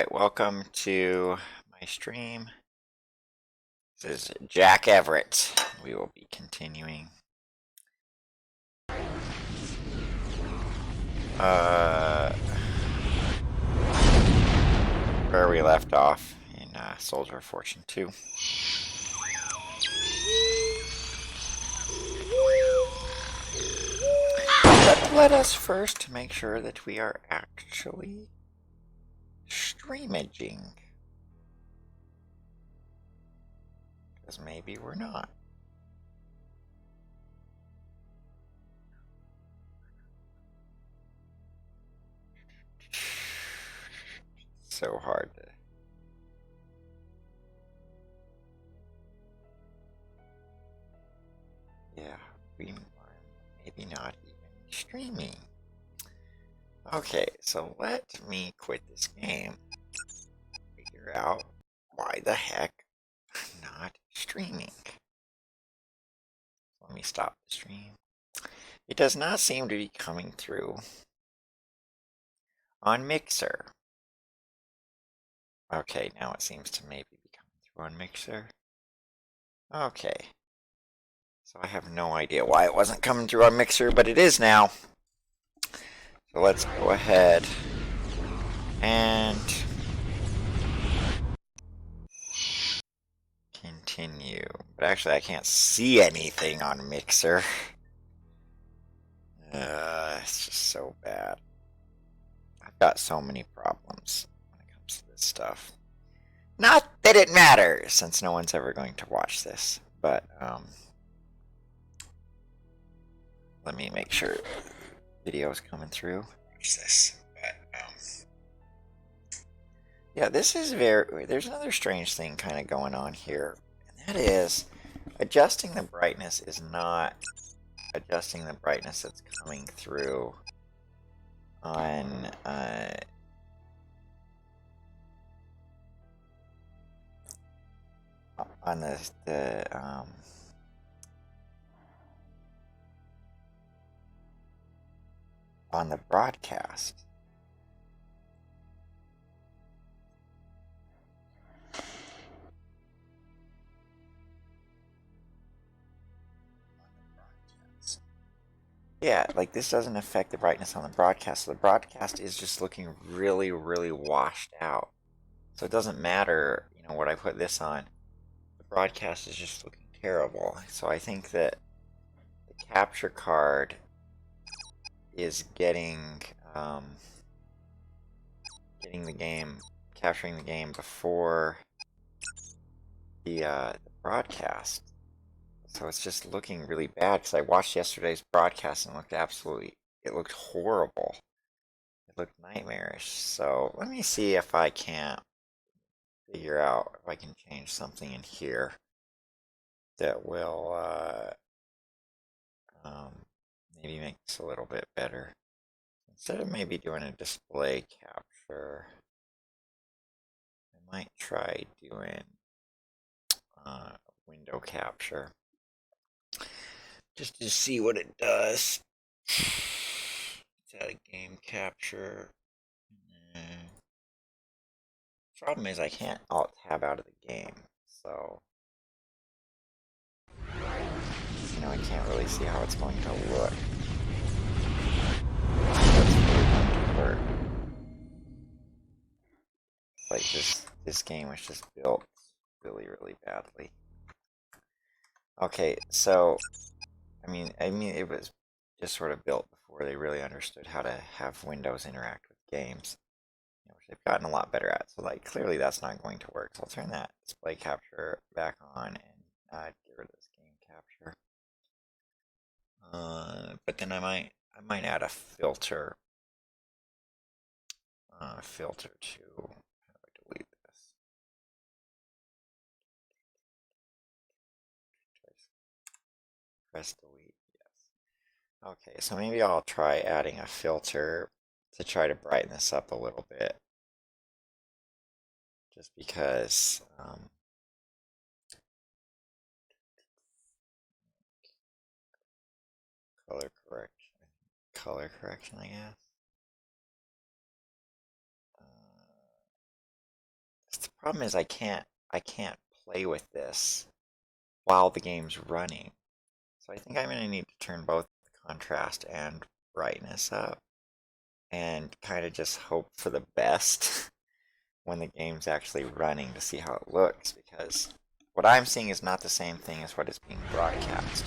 Alright, welcome to my stream. This is Jack Everett. We will be continuing where we left off in Soldier of Fortune 2. But let us first make sure that we are actually streamaging. Because maybe we're not. So hard to... Yeah, we are maybe not even streaming. Okay, so let me quit this game. Figure out why the heck I'm not streaming. Let me stop the stream. It does not seem to be coming through on Mixer. Okay, now it seems to maybe be coming through on Mixer. Okay. So I have no idea why it wasn't coming through on Mixer, but it is now. So let's go ahead and continue. But actually I can't see anything on Mixer. It's just so bad. I've got so many problems when it comes to this stuff. Not that it matters, since no one's ever going to watch this, but let me make sure the video is coming through. Watch this, but yeah, this is there's another strange thing kind of going on here, and that is adjusting the brightness is not adjusting the brightness that's coming through on on the broadcast. Yeah, like this doesn't affect the brightness on the broadcast. So the broadcast is just looking really, really washed out. So it doesn't matter, what I put this on. The broadcast is just looking terrible. So I think that the capture card is capturing the game before the broadcast. So it's just looking really bad because I watched yesterday's broadcast and it looked horrible. It looked nightmarish. So let me see if I can't figure out if I can change something in here that will maybe make this a little bit better. Instead of maybe doing a display capture, I might try doing window capture just to see what it does. It's out of game capture. Problem is I can't alt tab out of the game, so I can't really see how it's going to look. What's really going to work. Like this game was just built really, really badly. Okay, so I mean it was just sort of built before they really understood how to have Windows interact with games, which they've gotten a lot better at. So like clearly that's not going to work. So I'll turn that display capture back on and get rid of this game capture. But then I might add a filter. Filter to how do I delete this? Press delete. Yes. Okay, so maybe I'll try adding a filter to try to brighten this up a little bit. Just because color correction, I guess. problem is I can't play with this while the game's running. So I think I'm going to need to turn both the contrast and brightness up and kind of just hope for the best when the game's actually running to see how it looks, because what I'm seeing is not the same thing as what is being broadcast.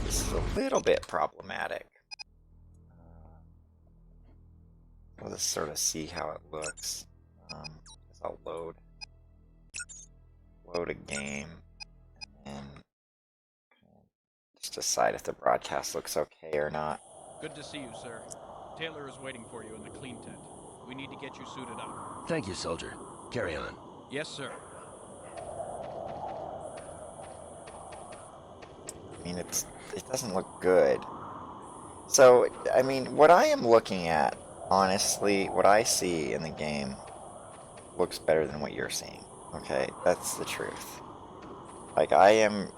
This is a little bit problematic. We'll just sort of see how it looks. I'll load a game and just decide if the broadcast looks okay or not. Good to see you, sir. Taylor is waiting for you in the clean tent. We need to get you suited up. Thank you, soldier. Carry on. Yes, sir. I mean, it doesn't look good. So, I mean, what I am looking at, honestly, what I see in the game looks better than what you're seeing. Okay, that's the truth. Like, I'm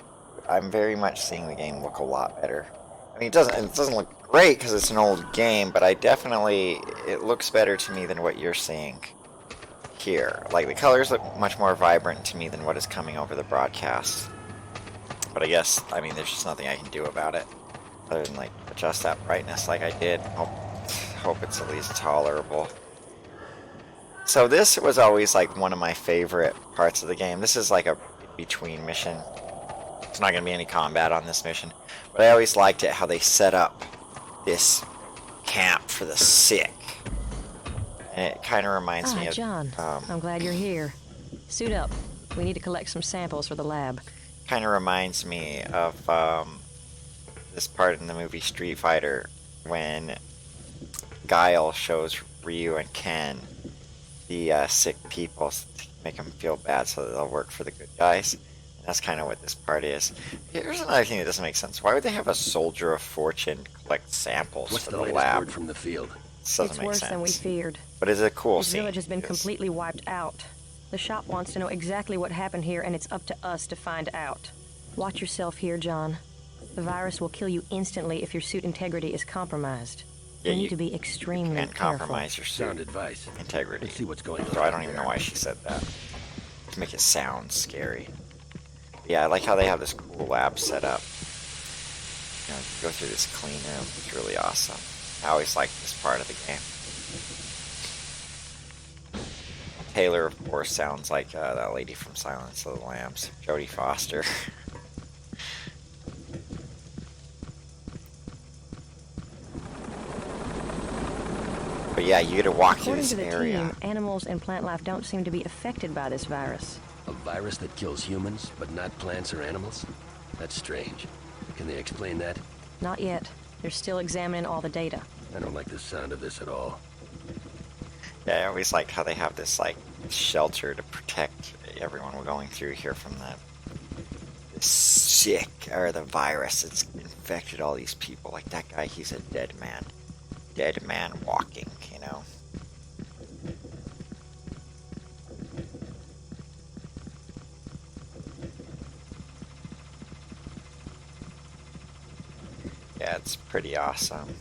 very much seeing the game look a lot better. I mean, it doesn't look great because it's an old game, but it looks better to me than what you're seeing here. Like, the colors look much more vibrant to me than what is coming over the broadcast. But I guess, I mean, there's just nothing I can do about it other than, like, adjust that brightness like I did. Hope it's at least tolerable. So this was always, like, one of my favorite parts of the game. This is, like, a between mission. There's not going to be any combat on this mission. But I always liked it how they set up this camp for the sick. And it kind of reminds me of... John, I'm glad you're here. Suit up. We need to collect some samples for the lab. Kind of reminds me of this part in the movie Street Fighter when Guile shows Ryu and Ken the sick people to make them feel bad so that they'll work for the good guys. And that's kind of what this part is. Here's another thing that doesn't make sense. Why would they have a soldier of fortune collect samples What's for the the latest lab? word from the field? It's worse than we feared. But it's a cool This scene. village has been completely wiped out. The shop wants to know exactly what happened here, and it's up to us to find out. Watch yourself here, John. The virus will kill you instantly if your suit integrity is compromised. Yeah, you need to be extremely can't careful. compromise your Sound suit advice. integrity. Let's see what's going on. So I don't even know why she said that. To make it sound scary. Yeah, I like how they have this cool lab set up. You know, you go through this clean room. It's really awesome. I always like this part of the game. Taylor, of course, sounds like that lady from Silence of the Lambs, Jodie Foster. But yeah, you get to walk through this area. According to the team, animals and plant life don't seem to be affected by this virus. A virus that kills humans, but not plants or animals? That's strange. Can they explain that? Not yet. They're still examining all the data. I don't like the sound of this at all. Yeah, I always like how they have this, like, shelter to protect everyone we're going through here from the sick, or the virus that's infected all these people. Like that guy, he's a dead man. Dead man walking, you know? Yeah, it's pretty awesome.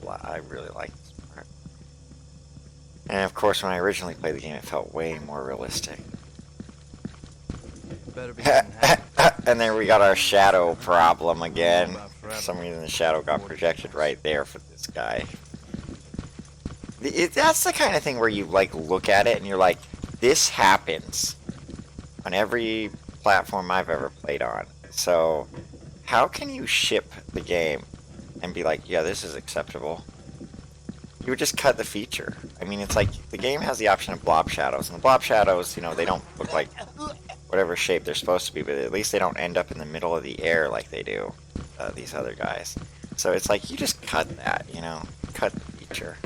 I really like this part. And of course, when I originally played the game, it felt way more realistic. Better be And then we got our shadow problem again. For some reason, the shadow got projected right there for this guy. That's the kind of thing where you, like, look at it and you're like, this happens on every platform I've ever played on. So, how can you ship the game and be like, yeah, this is acceptable? You would just cut the feature. I mean, it's like, the game has the option of blob shadows, and the blob shadows, you know, they don't look like whatever shape they're supposed to be, but at least they don't end up in the middle of the air like they do, these other guys. So it's like, you just cut that, you know, cut the feature.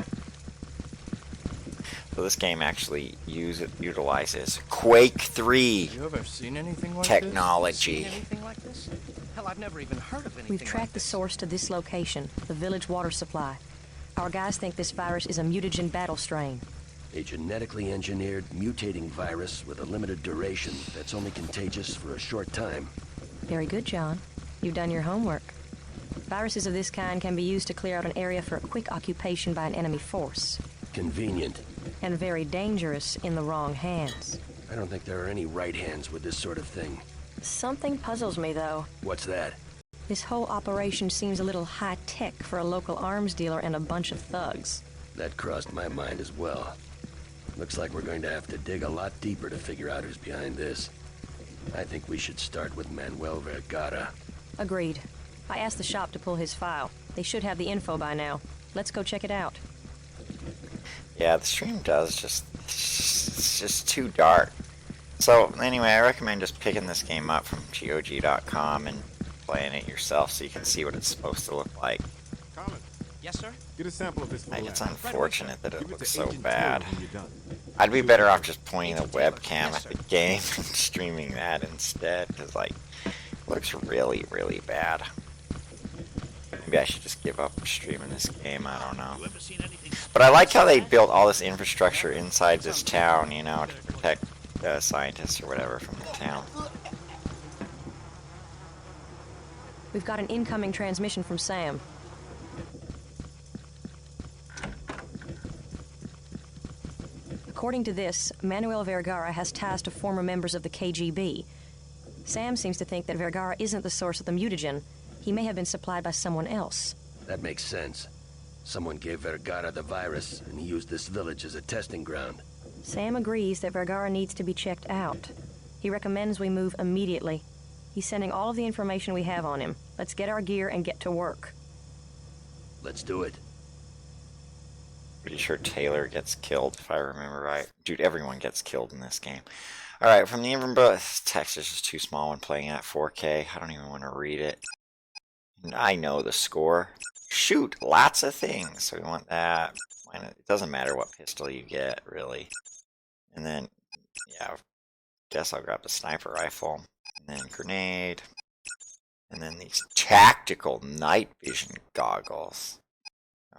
So this game actually utilizes Quake 3 Have you ever seen anything like technology. This? Seen anything like this? Hell, I've never even heard of anything. We've tracked the source to this location, the village water supply. Our guys think this virus is a mutagen battle strain. A genetically engineered, mutating virus with a limited duration that's only contagious for a short time. Very good, John. You've done your homework. Viruses of this kind can be used to clear out an area for a quick occupation by an enemy force. Convenient. And very dangerous in the wrong hands. I don't think there are any right hands with this sort of thing. Something puzzles me, though. What's that? This whole operation seems a little high-tech for a local arms dealer and a bunch of thugs. That crossed my mind as well. Looks like we're going to have to dig a lot deeper to figure out who's behind this. I think we should start with Manuel Vergara. Agreed. I asked the shop to pull his file. They should have the info by now. Let's go check it out. Yeah, the stream does it's just too dark. So anyway, I recommend just picking this game up from GOG.com and playing it yourself so you can see what it's supposed to look like. Carmen, Yes, sir? get a sample of this. Like, it's lab. unfortunate that Give it it looks to so Agent bad. Taylor when you're done. I'd be better off just pointing the webcam Yes, at the sir. game and streaming that instead, because, like, it looks really, really bad. Maybe I should just give up streaming this game, I don't know. But I like how they built all this infrastructure inside this town, you know, to protect scientists or whatever from the town. We've got an incoming transmission from Sam. According to this, Manuel Vergara has ties to former members of the KGB. Sam seems to think that Vergara isn't the source of the mutagen. He may have been supplied by someone else. That makes sense. Someone gave Vergara the virus, and he used this village as a testing ground. Sam agrees that Vergara needs to be checked out. He recommends we move immediately. He's sending all of the information we have on him. Let's get our gear and get to work. Let's do it. Pretty sure Taylor gets killed, if I remember right. Dude, everyone gets killed in this game. Alright, from the info, text is just too small when playing at 4K. I don't even want to read it. I know the score. Shoot, lots of things. So we want that. It doesn't matter what pistol you get, really. And then, yeah, I guess I'll grab the sniper rifle. And then grenade. And then these tactical night vision goggles.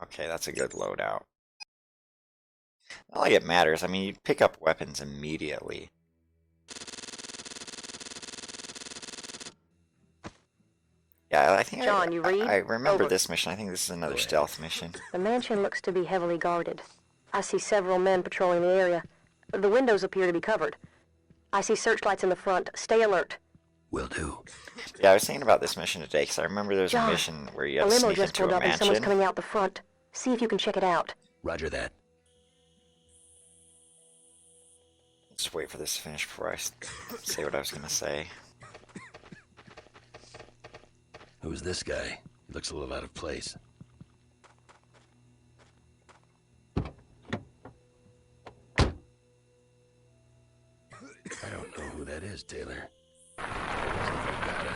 Okay, that's a good loadout. Not like it matters. I mean, you pick up weapons immediately. Yeah, I think John, you read? I remember Over. this mission. I think this is another stealth mission. The mansion looks to be heavily guarded. I see several men patrolling the area. The windows appear to be covered. I see searchlights in the front. Stay alert. Will do. Yeah, I was thinking about this mission today because I remember there's a John, mission where you A have to limo sneak just into pulled a up and someone's mansion. coming out the front. See if you can check it out. Roger that. Just wait for this to finish before I say what I was going to say. Who's this guy? He looks a little out of place. I don't know who that is, Taylor. It wasn't Vergara.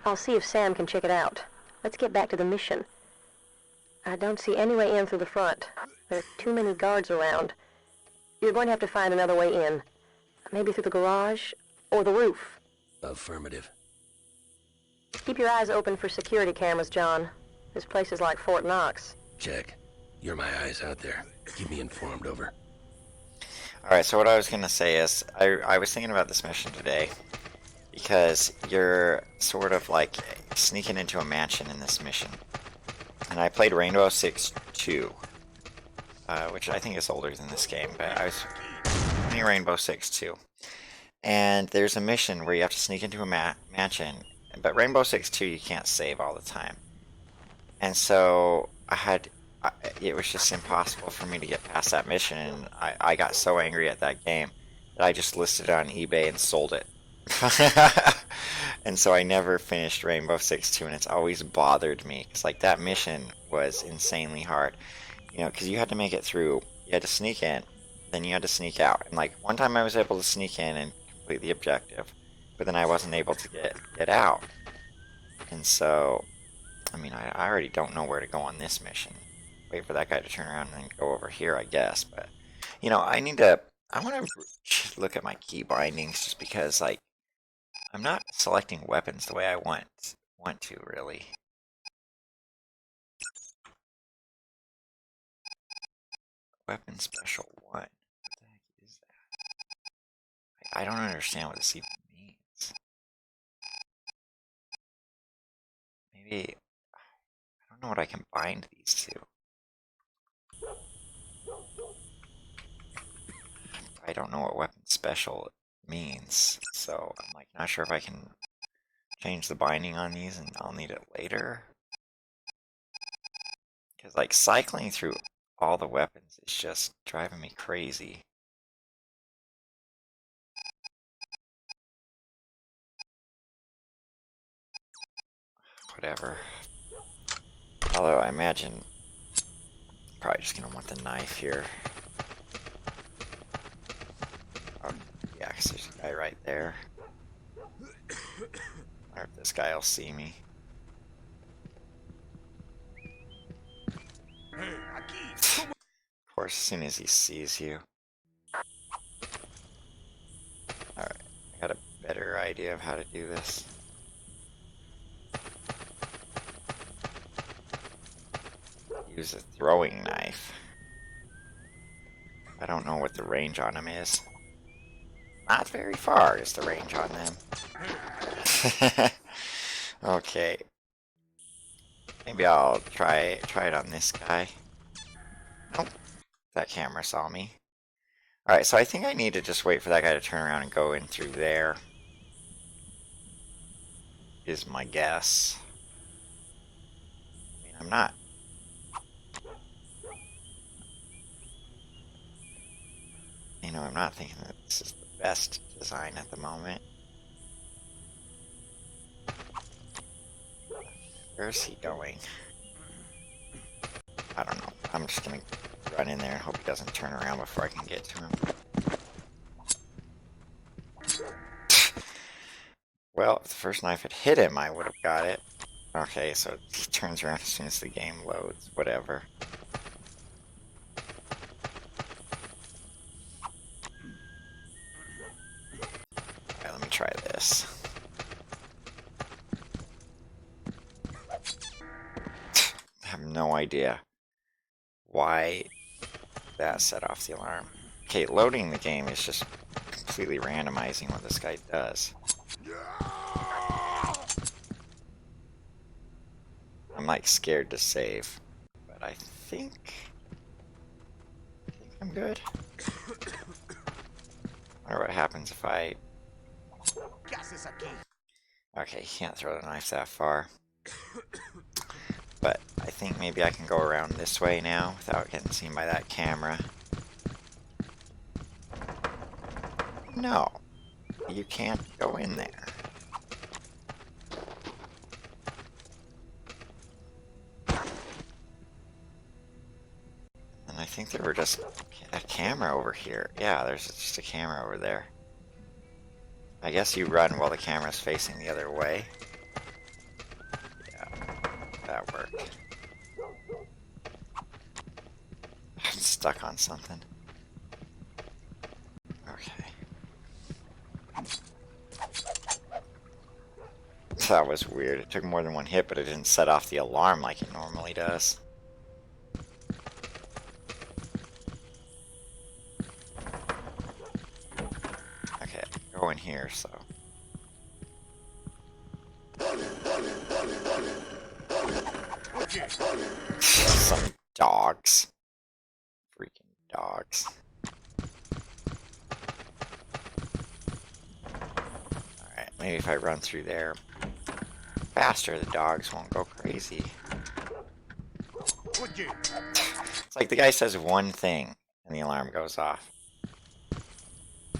I'll see if Sam can check it out. Let's get back to the mission. I don't see any way in through the front. There are too many guards around. You're going to have to find another way in. Maybe through the garage or the roof. Affirmative. Keep your eyes open for security cameras, John. This place is like Fort Knox. Check. You're my eyes out there. Keep me informed, over. Alright, so what I was going to say is, I was thinking about this mission today because you're sort of like sneaking into a mansion in this mission. And I played Rainbow Six 2, which I think is older than this game, but I was playing Rainbow Six 2. And there's a mission where you have to sneak into a mansion, but Rainbow Six 2 you can't save all the time. And so it was just impossible for me to get past that mission, and I got so angry at that game that I just listed it on eBay and sold it. And so I never finished Rainbow Six 2, and it's always bothered me. It's like that mission was insanely hard. You know, because you had to make it through, you had to sneak in, then you had to sneak out. And like one time I was able to sneak in and complete the objective, but then I wasn't able to get out. And so, I mean, I already don't know where to go on this mission. Wait for that guy to turn around and then go over here, I guess. But, you know, I want to look at my key bindings just because, like, I'm not selecting weapons the way I want to, really. Weapon special 1. What the heck is that? I don't understand what this even means. Maybe, I don't know what I can bind these to. I don't know what weapon special means. So I'm like not sure if I can change the binding on these and I'll need it later. Because like cycling through all the weapons is just driving me crazy. Whatever. Although I imagine probably just gonna want the knife here. Oh, yeah, because there's a guy right there. I wonder if this guy will see me. Of course, as soon as he sees you. Alright, I got a better idea of how to do this. Use a throwing knife. I don't know what the range on them is. Not very far is the range on them. Okay. Maybe I'll try it on this guy. Nope. That camera saw me. Alright, so I think I need to just wait for that guy to turn around and go in through there. Is my guess. I mean, I'm not. You know, I'm not thinking that this is the best design at the moment. Where's he going? I don't know. I'm just gonna run in there and hope he doesn't turn around before I can get to him. Well, if the first knife had hit him, I would have got it. Okay, so he turns around as soon as the game loads. Whatever. Alright, let me try this. I have no idea why that set off the alarm. Okay, loading the game is just completely randomizing what this guy does. I'm like scared to save, but I think I'm good. Wonder what happens if I... Okay, he can't throw the knife that far. But I think maybe I can go around this way now without getting seen by that camera. No, you can't go in there. And I think there were just a camera over here. Yeah, there's just a camera over there. I guess you run while the camera's facing the other way. Yeah, that worked. I'm stuck on something. Okay. That was weird. It took more than one hit, but it didn't set off the alarm like it normally does. Okay, go in here, so... Some dogs. Freaking dogs. Alright, maybe if I run through there faster, the dogs won't go crazy. It's like the guy says one thing and the alarm goes off.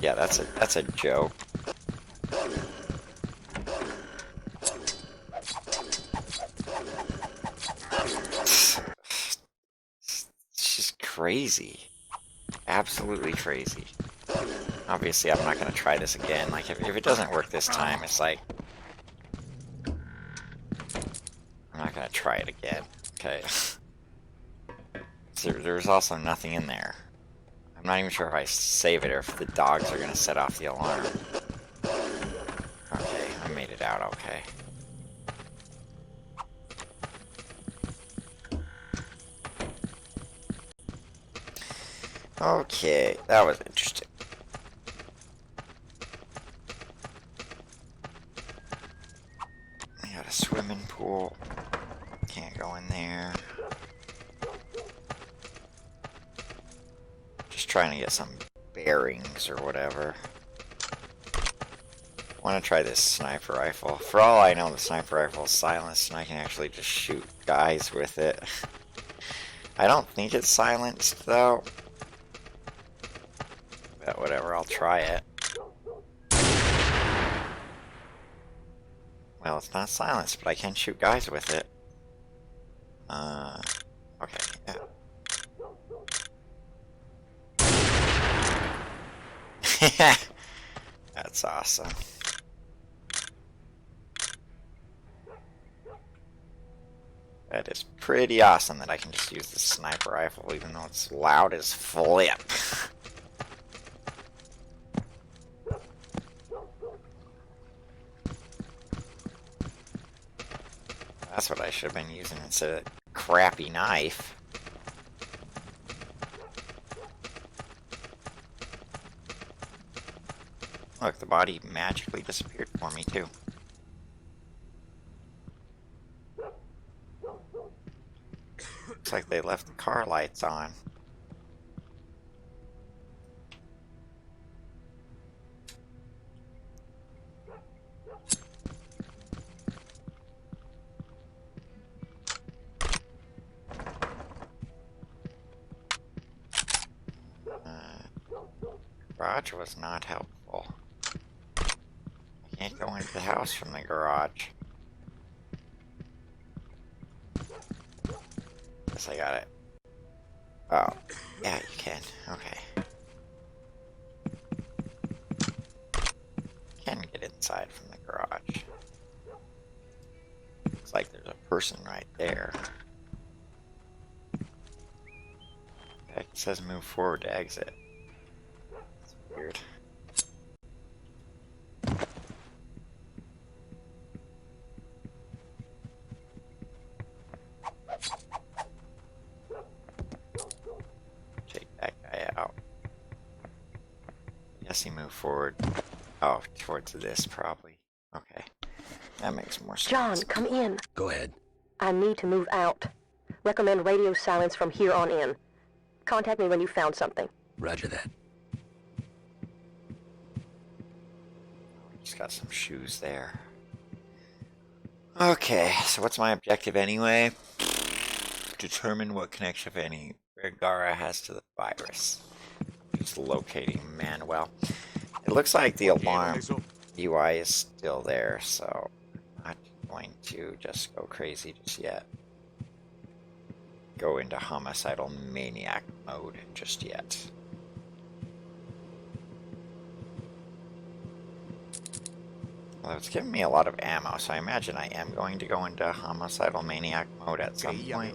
Yeah, that's a joke. It's just crazy. Absolutely crazy. Obviously, I'm not going to try this again. Like, if it doesn't work this time, it's like... I'm not going to try it again. Okay. There's also nothing in there. I'm not even sure if I save it or if the dogs are going to set off the alarm. Okay, I made it out okay. Okay, that was interesting. We got a swimming pool. Can't go in there. Just trying to get some bearings or whatever. I want to try this sniper rifle. For all I know, the sniper rifle is silenced and I can actually just shoot guys with it. I don't think it's silenced though. But whatever, I'll try it. Well, it's not silenced, but I can shoot guys with it. Okay, yeah. That's awesome. That is pretty awesome that I can just use the sniper rifle even though it's loud as flip. That's what I should have been using instead of that crappy knife. Look, the body magically disappeared for me too. Looks like they left the car lights on. Garage was not helpful. I can't go into the house from the garage. Guess I got it. Oh, yeah, you can. Okay. Can get inside from the garage. Looks like there's a person right there. It says move forward to exit. That's weird. Take that guy out. Yes, he moved forward. Oh, towards this probably. Okay. That makes more sense. John, come in. Go ahead. I need to move out. Recommend radio silence from here on in. Contact me when you found something. Roger that. Just got some shoes there. Okay, so what's my objective anyway? Determine what connection, if any, Vergara has to the virus. Just locating Manuel. It looks like the alarm UI is still there, so I'm not going to just go crazy just yet. Go into homicidal maniac mode just yet. Well, it's giving me a lot of ammo, so I imagine I am going to go into homicidal maniac mode at some point.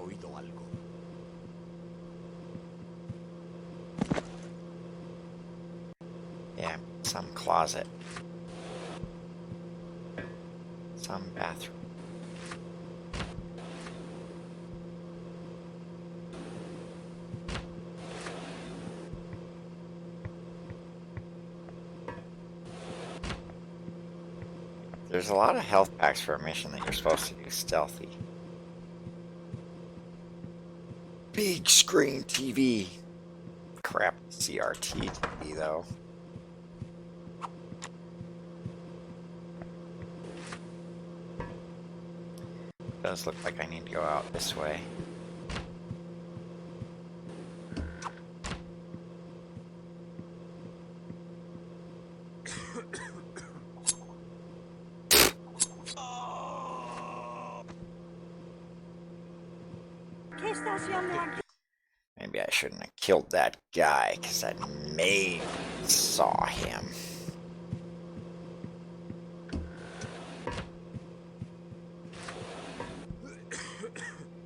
Yeah, some closet. Some bathroom. There's a lot of health packs for a mission that you're supposed to do stealthy. Big screen TV. Crap, CRT TV though. Does look like I need to go out this way. Maybe I shouldn't have killed that guy, because that maid saw him.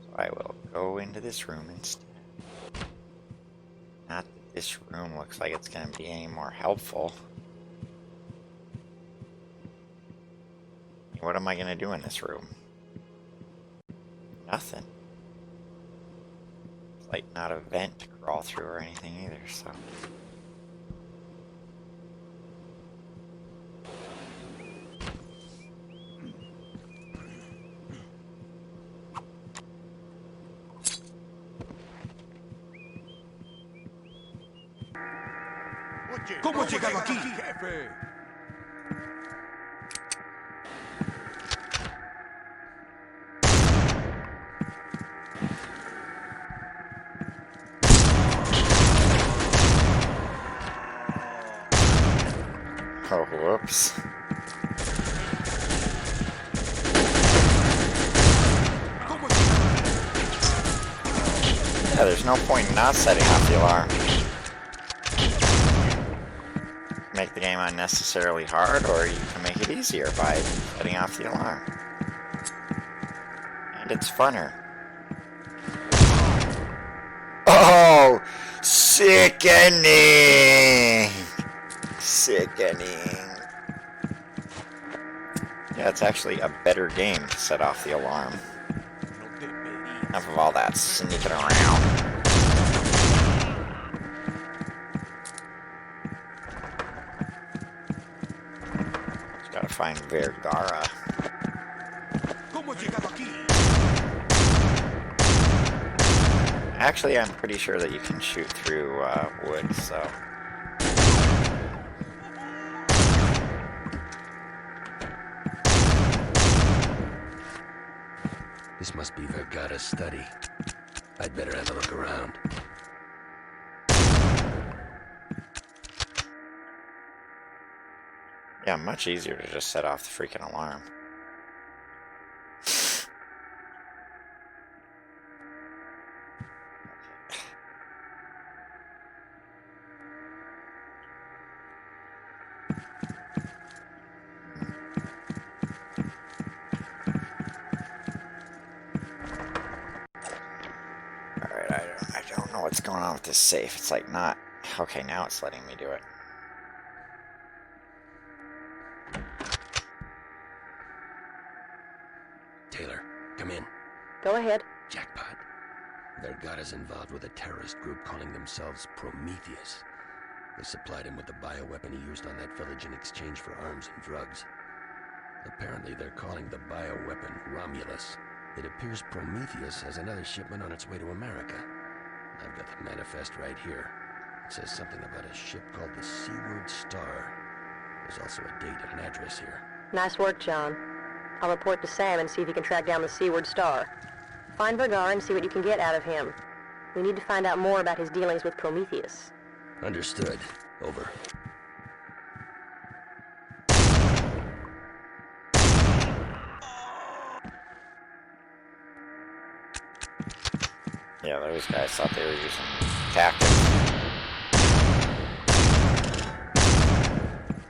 So I will go into this room instead. Not that this room looks like it's going to be any more helpful. What am I going to do in this room? Nothing. It's like not a vent to crawl through or anything either, so. ¿Cómo has llegado aquí, jefe? Oh, whoops. Yeah, there's no point in not setting off the alarm. Make the game unnecessarily hard, or you can make it easier by setting off the alarm. And it's funner. Oh! Sickening! Sickening. Yeah, it's actually a better game to set off the alarm. Enough of all that sneaking around. Just gotta find Vergara. Actually, I'm pretty sure that you can shoot through wood, so... This must be Vergara's study. I'd better have a look around. Yeah, much easier to just set off the freaking alarm. I don't know what's going on with this safe. It's like not... Okay, now it's letting me do it. Taylor, come in. Go ahead. Jackpot. Vergara's involved with a terrorist group calling themselves Prometheus. They supplied him with the bioweapon he used on that village in exchange for arms and drugs. Apparently they're calling the bioweapon Romulus. It appears Prometheus has another shipment on its way to America. I've got the manifest right here. It says something about a ship called the Seaward Star. There's also a date and an address here. Nice work, John. I'll report to Sam and see if he can track down the Seaward Star. Find Vergara and see what you can get out of him. We need to find out more about his dealings with Prometheus. Understood. Over. Yeah, those guys thought they were using tactics.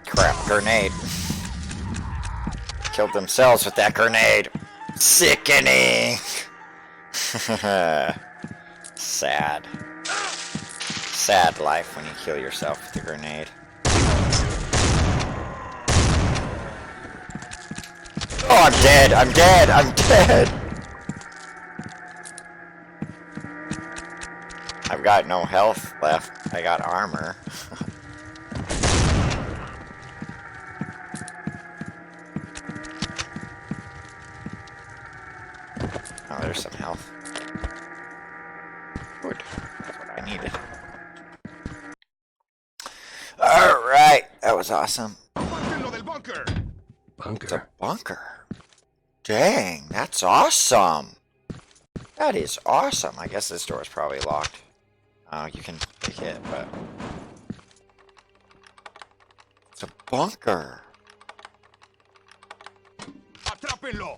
Crap, grenade. Killed themselves with that grenade. Sickening! Sad. Sad life when you kill yourself with a grenade. Oh, I'm dead! I'm dead! I'm dead! I've got no health left. I got armor. Oh, there's some health. Good. That's what I needed. Alright, that was awesome. Bunker. It's a bunker. Dang, that's awesome. That is awesome. I guess this door is probably locked. You can pick it, but... It's a bunker. Atrápenlo.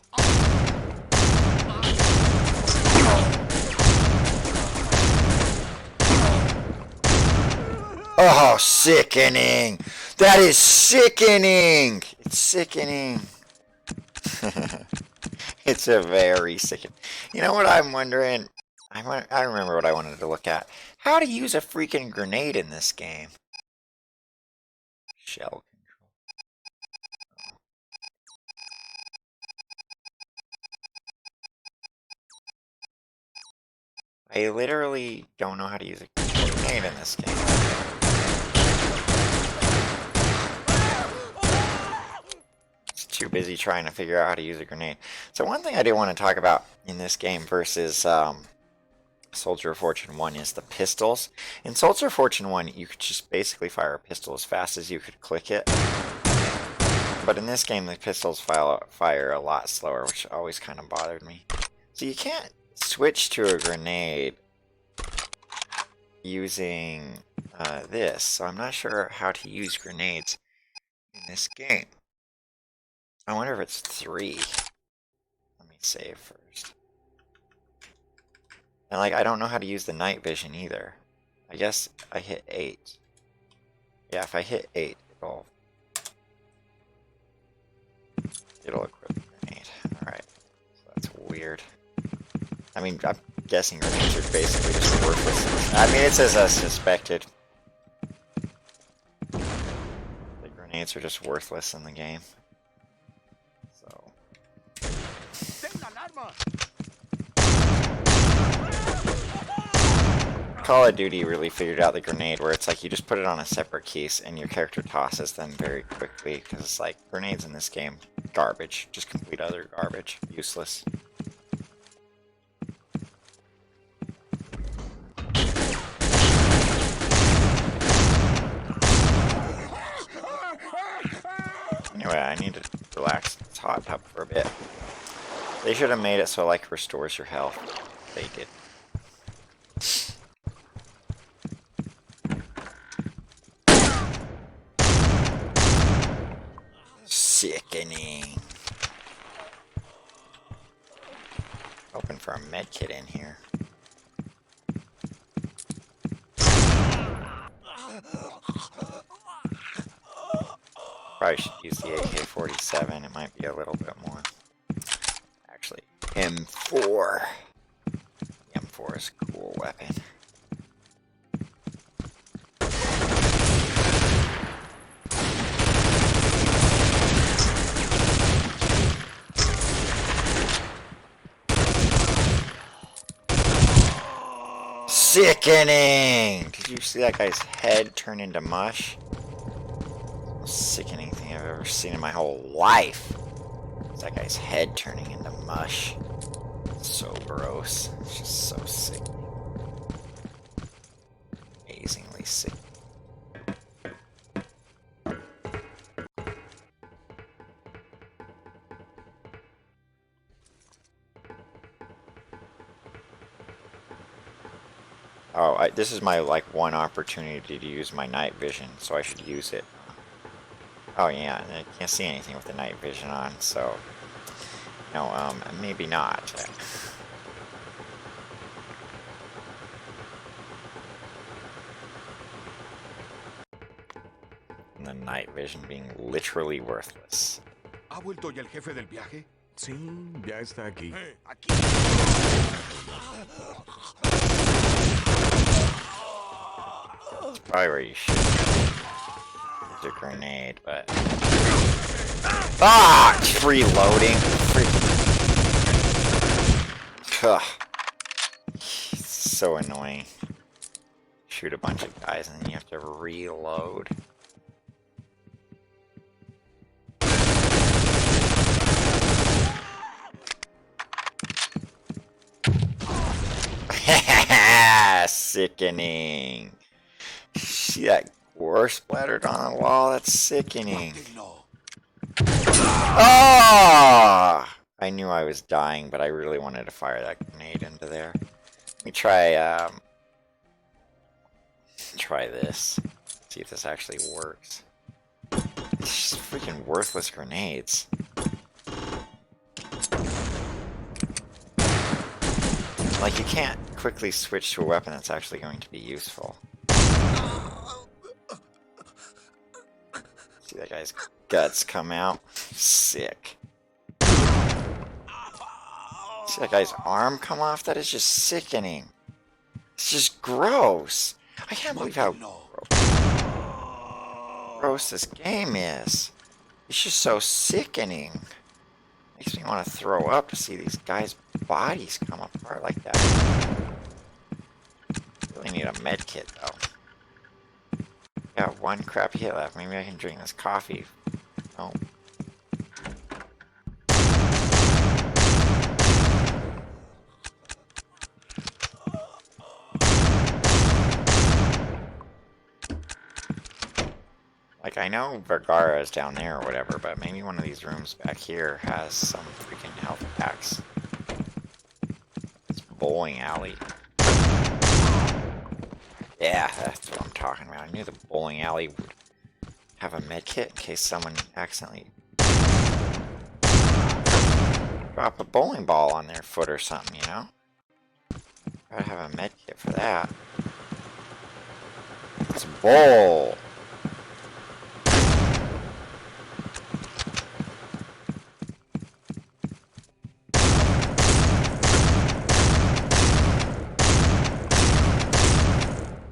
Oh, sickening! That is sickening! It's sickening. It's a very sickening. You know what I'm wondering? I remember what I wanted to look at. How to use a freaking grenade in this game. Shell control. I literally don't know how to use a grenade in this game. Too busy trying to figure out how to use a grenade. So one thing I do want to talk about in this game versus Soldier of Fortune 1 is the pistols. In Soldier of Fortune 1, you could just basically fire a pistol as fast as you could click it. But in this game, the pistols fire a lot slower, which always kind of bothered me. So you can't switch to a grenade using this. So I'm not sure how to use grenades in this game. I wonder if it's 3. Let me save first. And like, I don't know how to use the night vision either. I guess I hit 8. Yeah, if I hit 8, it'll equip the grenade. Alright. So that's weird. I mean, I'm guessing grenades are basically just worthless. I mean, it says as suspected. The grenades are just worthless in the game. So. Call of Duty really figured out the grenade where it's like you just put it on a separate case and your character tosses them very quickly, because it's like grenades in this game, garbage, just complete other garbage, useless. Anyway, I need to relax this hot tub for a bit. They should have made it so it like restores your health. They did. Sickening. Hoping for a med kit in here. Probably should use the AK-47. It might be a little bit more. Actually, M4. The M4 is a cool weapon. Sickening! Did you see that guy's head turn into mush? Most sickening thing I've ever seen in my whole life. Is that guy's head turning into mush. So gross. It's just so sick. Amazingly sick. Oh, this is my, like, one opportunity to use my night vision, so I should use it. Oh, yeah, I can't see anything with the night vision on, so... No, maybe not. And the night vision being literally worthless. ¿Ha vuelto ya el jefe del viaje? Sí, ya está aquí. Aquí. Probably where you should use a grenade, but... Ah! It's reloading. Ugh. It's so annoying. Shoot a bunch of guys and then you have to reload. Sickening. See that gore splattered on the wall? That's sickening. Ah! I knew I was dying, but I really wanted to fire that grenade into there. Let me try this. See if this actually works. It's just freaking worthless grenades. Like, you can't quickly switch to a weapon that's actually going to be useful. See that guy's guts come out? Sick. See that guy's arm come off? That is just sickening. It's just gross. I can't believe how gross this game is. It's just so sickening. Makes me want to throw up to see these guys' bodies come apart like that. Really need a med kit though. Got one crappy hit left. Maybe I can drink this coffee. Oh. Like, I know Vergara is down there or whatever, but maybe one of these rooms back here has some freaking health packs. It's bowling alley. Yeah, that's what I'm talking about. I knew the bowling alley would have a med kit in case someone accidentally drop a bowling ball on their foot or something, you know? Gotta have a med kit for that. Let's bowl!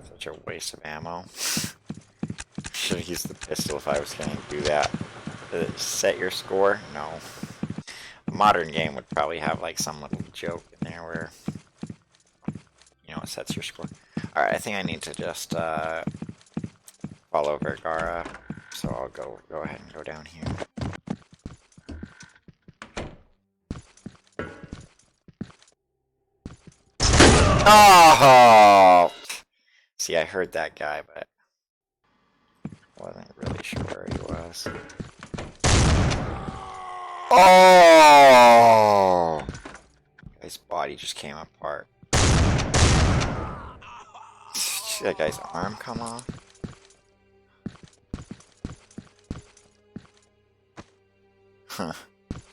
Such a waste of ammo. Should have used the pistol if I was going to do that. Did it set your score? No. A modern game would probably have like some little joke in there where, you know, it sets your score. Alright, I think I need to just follow Vergara, so I'll go ahead and go down here. Oh! See, I heard that guy, but wasn't really sure where he was. Oh! His body just came apart. See that guy's arm come off? Huh.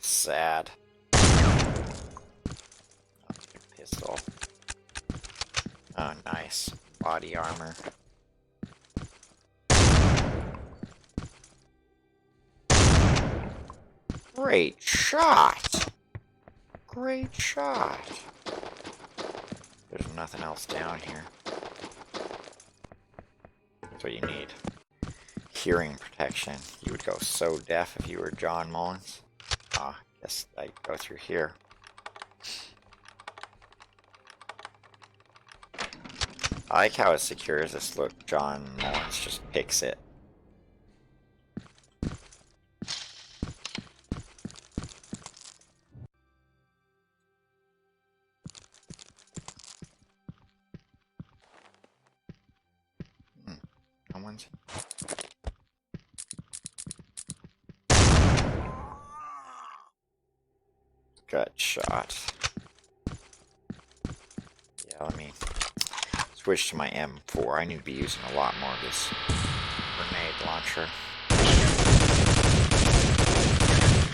Sad. That's a pistol. Oh, nice. Body armor. Great shot! Great shot! There's nothing else down here. That's what you need. Hearing protection. You would go so deaf if you were John Mullins. Ah, guess I'd go through here. I like how as secure as this look, John Mullins just picks it. Someone's... Gut shot. Yeah, let me switch to my M4. I need to be using a lot more of this grenade launcher.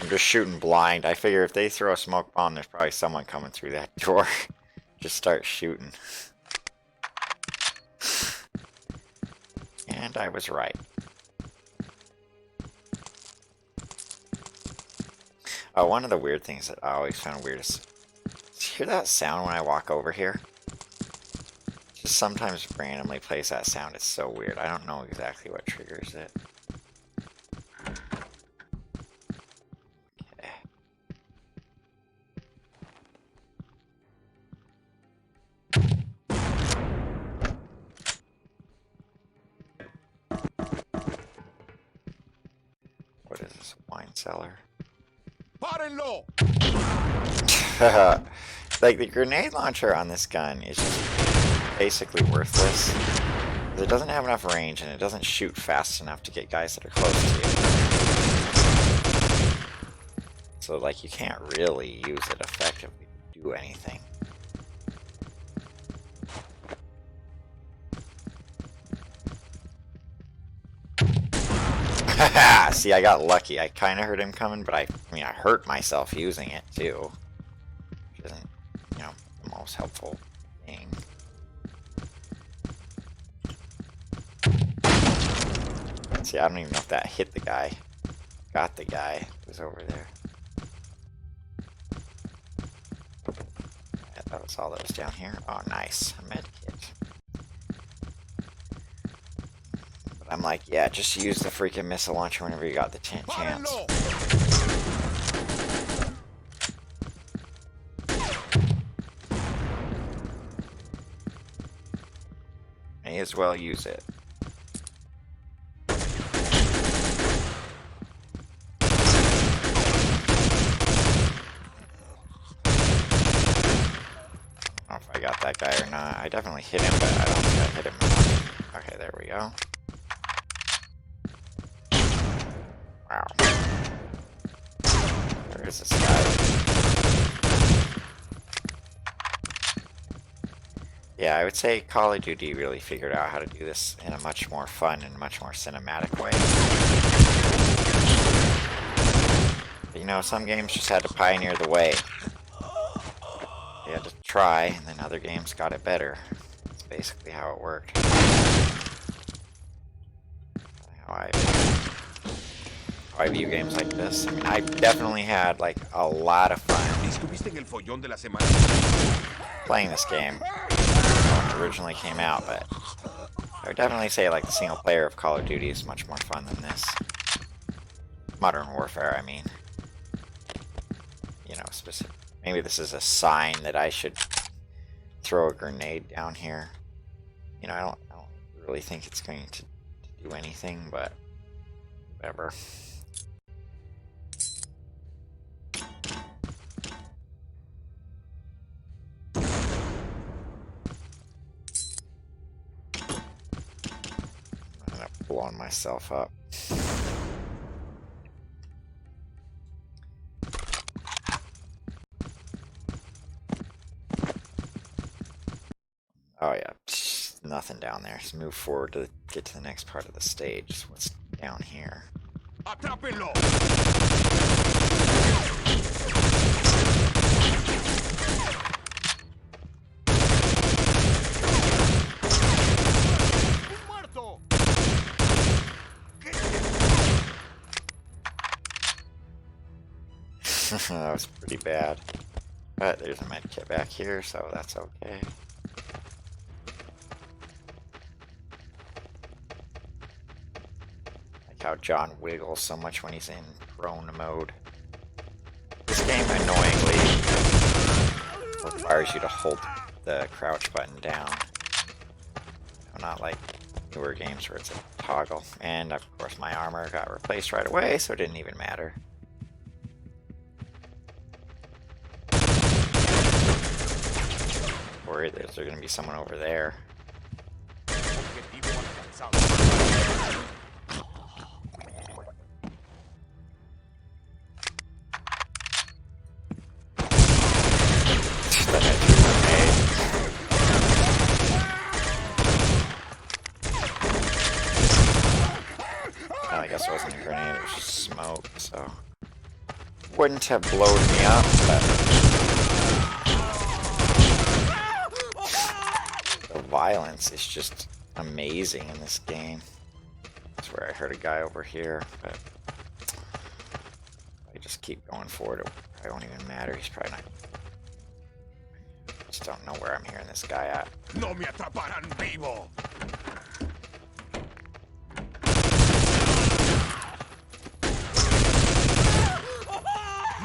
I'm just shooting blind. I figure if they throw a smoke bomb, there's probably someone coming through that door. Just start shooting. And I was right. Oh, one of the weird things that I always found weird is, hear that sound when I walk over here? Just sometimes randomly plays that sound. It's so weird. I don't know exactly what triggers it. Okay. What is this? Wine cellar? ¡Párenlo! Like, the grenade launcher on this gun is just basically worthless. It doesn't have enough range, and it doesn't shoot fast enough to get guys that are close to you. So, like, you can't really use it effectively to do anything. See, I got lucky. I kind of heard him coming, but I mean, I hurt myself using it, too. Which isn't, you know, the most helpful thing. See, I don't even know if that hit the guy. Got the guy who was over there. Yeah, that was all that was down here. Oh, nice. A med kit. But I'm like, yeah, just use the freaking missile launcher whenever you got the chance. May as well use it. I don't know if I got that guy or not. I definitely hit him, but I don't think I hit him. Okay, there we go. Wow. Where is this guy? Yeah, I would say Call of Duty really figured out how to do this in a much more fun and much more cinematic way. But, you know, some games just had to pioneer the way. They had to try, and then other games got it better. That's basically how it worked. How I view games like this. I mean, I definitely had like a lot of fun playing this game when it originally came out, but I would definitely say like the single player of Call of Duty is much more fun than this. Modern Warfare, I mean. You know, specific. Maybe this is a sign that I should throw a grenade down here. You know, I don't really think it's going to do anything, but whatever. I end up blowing myself up. Oh yeah, nothing down there. Let's move forward to get to the next part of the stage. What's down here? Atrápenlo. That was pretty bad. But there's a med kit back here, so that's okay. Like how John wiggles so much when he's in prone mode. This game annoyingly requires you to hold the crouch button down. Not like newer games where it's a toggle. And of course my armor got replaced right away, so it didn't even matter. Worried that there's gonna be someone over there. I guess it wasn't a grenade, it was just smoke, so wouldn't have blown me up, but the violence is just amazing in this game. That's where I heard a guy over here, but I just keep going forward. It probably won't even matter. He's probably not. I just don't know where I'm hearing this guy at. No me atraparán vivo.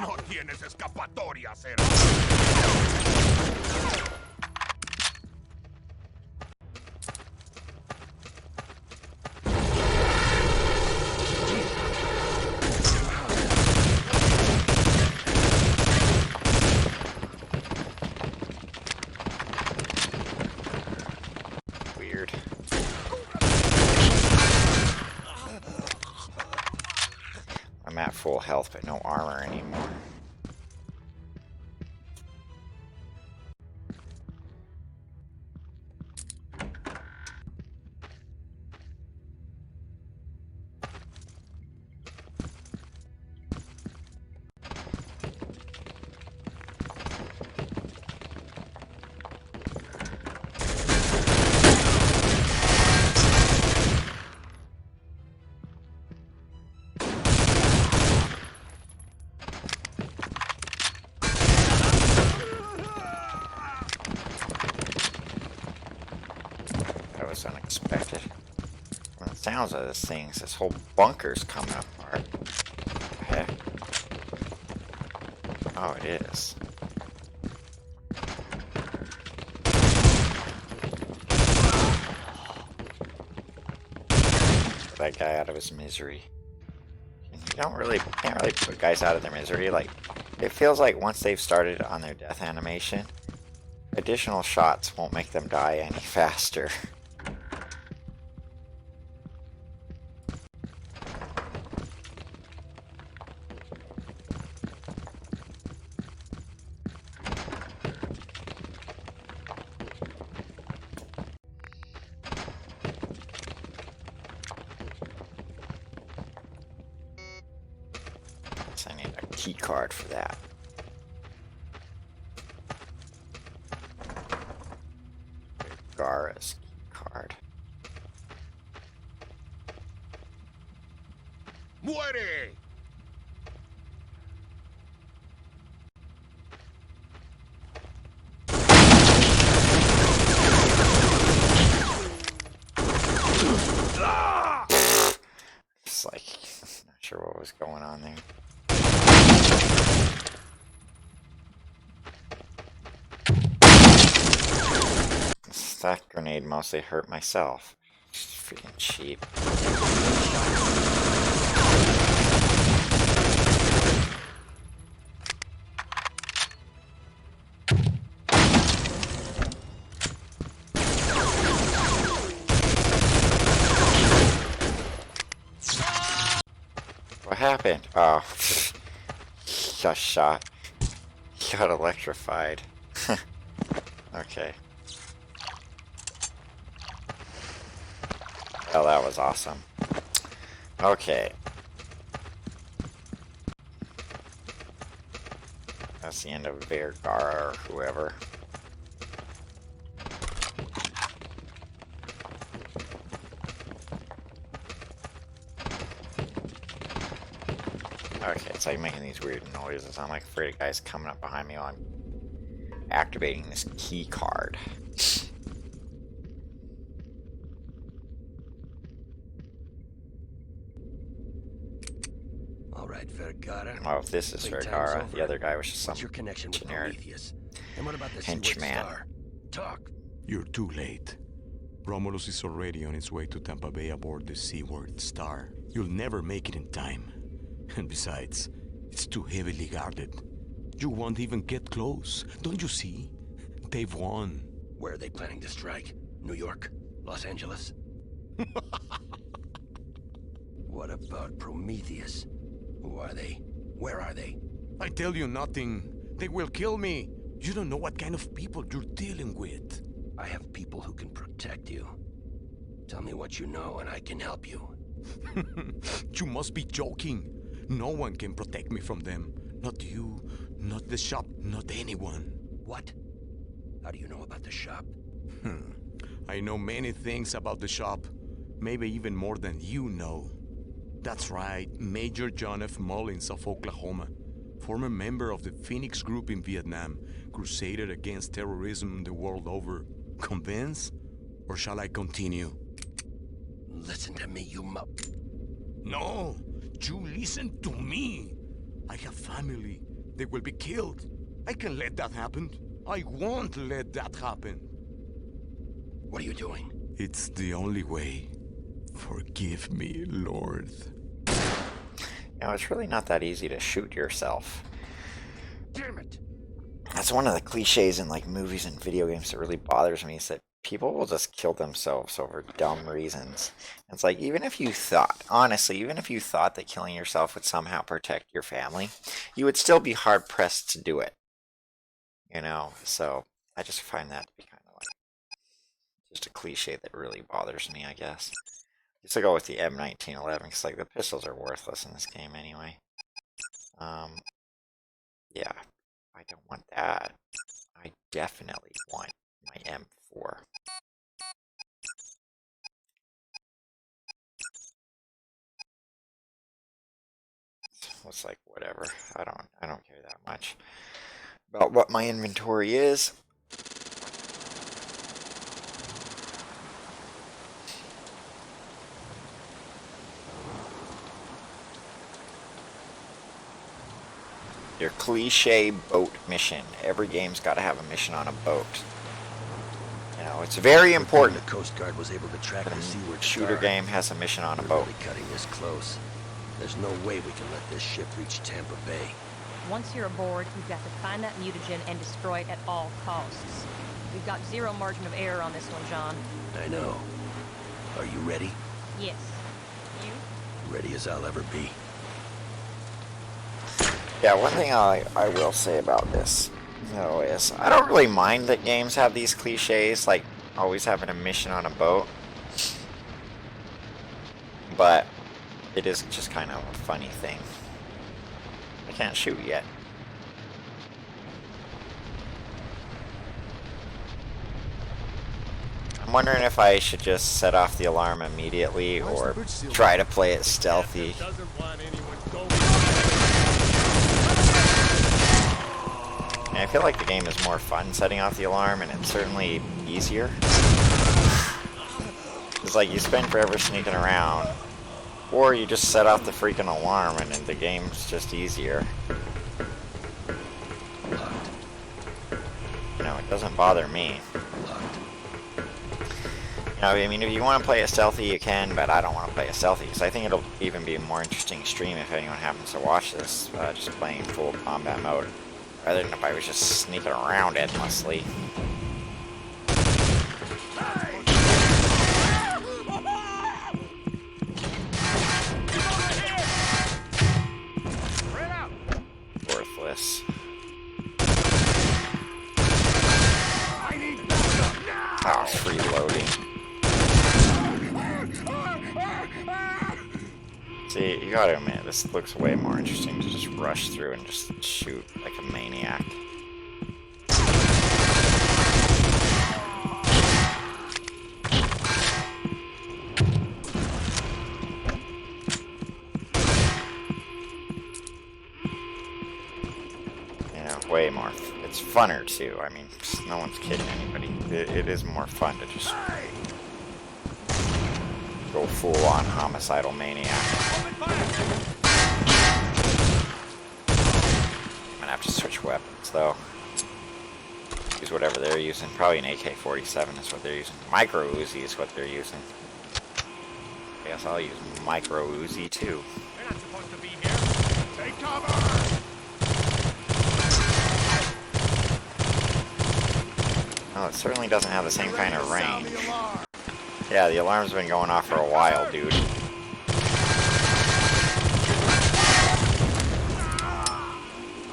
No tienes escapatoria, cero. Weird. I'm at full health, but no armor anymore. That was unexpected. From the sounds of this thing, this whole bunker's coming apart. What the heck? Oh, it is. Get that guy out of his misery. And you can't really put guys out of their misery. Like, it feels like once they've started on their death animation, additional shots won't make them die any faster. guess I need a key card for that. Gara's key card. ¡Muere! It's like, not sure what was going on there. That grenade mostly hurt myself. It's freaking cheap. What happened? Oh, got shot. Got electrified. Okay. Oh, that was awesome. Okay. That's the end of Vergara or whoever. Okay, it's like making these weird noises. I'm like afraid a guy's coming up behind me while I'm activating this key card. All right, Vergara. Oh, if this is Playtime's Vergara, over. the other guy was just some What's your connection with generic Prometheus? And what about the Seaward henchman. Star? Talk. You're too late. Romulus is already on its way to Tampa Bay aboard the Seaward Star. You'll never make it in time. And besides, it's too heavily guarded. You won't even get close. Don't you see? They've won. Where are they planning to strike? New York? Los Angeles? What about Prometheus? Who are they? Where are they? I tell you nothing. They will kill me. You don't know what kind of people you're dealing with. I have people who can protect you. Tell me what you know and I can help you. You must be joking. No one can protect me from them. Not you, not the shop, not anyone. What? How do you know about the shop? I know many things about the shop. Maybe even more than you know. That's right, Major John F. Mullins of Oklahoma, former member of the Phoenix Group in Vietnam, crusaded against terrorism the world over. Convinced? Or shall I continue? Listen to me, you No, you listen to me. I have family. They will be killed. I can let that happen. I won't let that happen. What are you doing? It's the only way. Forgive me, Lord. You know, it's really not that easy to shoot yourself. Damn it! That's one of the cliches in like movies and video games that really bothers me, is that people will just kill themselves over dumb reasons. It's like, even if you thought, honestly, even if you thought that killing yourself would somehow protect your family, you would still be hard pressed to do it. You know, so I just find that to be kind of like just a cliche that really bothers me, I guess. I guess I go with the M1911 because like the pistols are worthless in this game anyway. Yeah, I don't want that. I definitely want my M4. It's like whatever. I don't care that much about what my inventory is. Your cliche boat mission. Every game's got to have a mission on a boat. You know, it's very important. The Coast Guard was able to track the Seaward Shooter Star. game has a mission on a We're boat. really cutting this close. There's no way we can let this ship reach Tampa Bay. Once you're aboard, you've got to find that mutagen and destroy it at all costs. We've got zero margin of error on this one, John. I know. Are you ready? Yes. You? Ready as I'll ever be. Yeah, one thing I will say about this, though, is I don't really mind that games have these cliches, like always having a mission on a boat. But it is just kind of a funny thing. can't shoot yet. I'm wondering if I should just set off the alarm immediately or try to play it stealthy. And I feel like the game is more fun setting off the alarm, and it's certainly easier. It's like you spend forever sneaking around, or you just set off the freaking alarm and the game's just easier. You know, it doesn't bother me. You know, I mean, if you want to play it stealthy, you can, but I don't want to play it stealthy, because I think it'll even be a more interesting stream if anyone happens to watch this, just playing full combat mode, rather than if I was just sneaking around endlessly. Worthless. Oh, it's free loading. See, you gotta admit, this looks way more interesting to just rush through and just shoot like a maniac. Way more. It's funner too. I mean, no one's kidding anybody. It is more fun to just go full on homicidal maniac. I'm gonna have to switch weapons though. Use whatever they're using. Probably an AK-47 is what they're using. Micro Uzi is what they're using. I guess I'll use Micro Uzi too. You're not supposed to be here. Take cover! Well, it certainly doesn't have the same kind of range. Yeah, the alarm's been going off for a while, dude.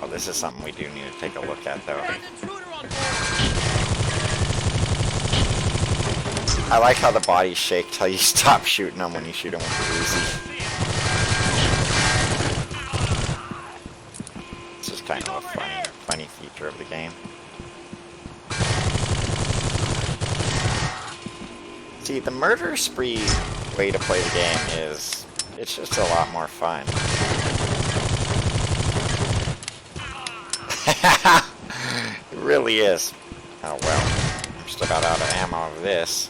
Oh, this is something we do need to take a look at, though. I like how the bodies shake till you stop shooting them when you shoot them with the Uzi. This is kind of a funny feature of the game. See, the murder spree way to play the game is, it's just a lot more fun. It really is. Oh well, I'm just about out of ammo of this.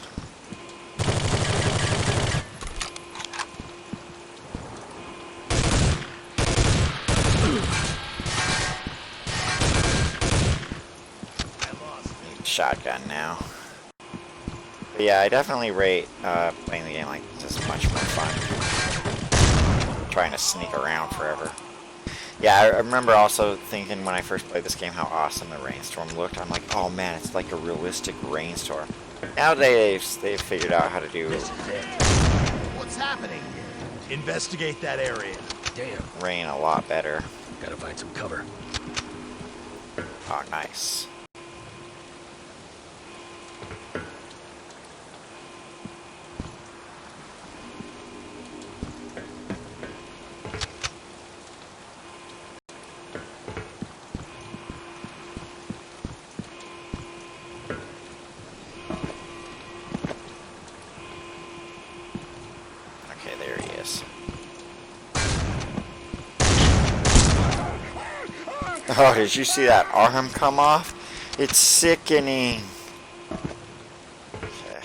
Need a shotgun now. But yeah, I definitely rate playing the game like this is much more fun. Trying to sneak around forever. Yeah, I remember also thinking when I first played this game how awesome the rainstorm looked. I'm like, oh man, it's like a realistic rainstorm. Nowadays, they've figured out how to do What's happening? Investigate that area. Damn. rain a lot better. Gotta find some cover. Oh, nice. Okay, there he is. Oh, did you see that arm come off? It's sickening. Okay.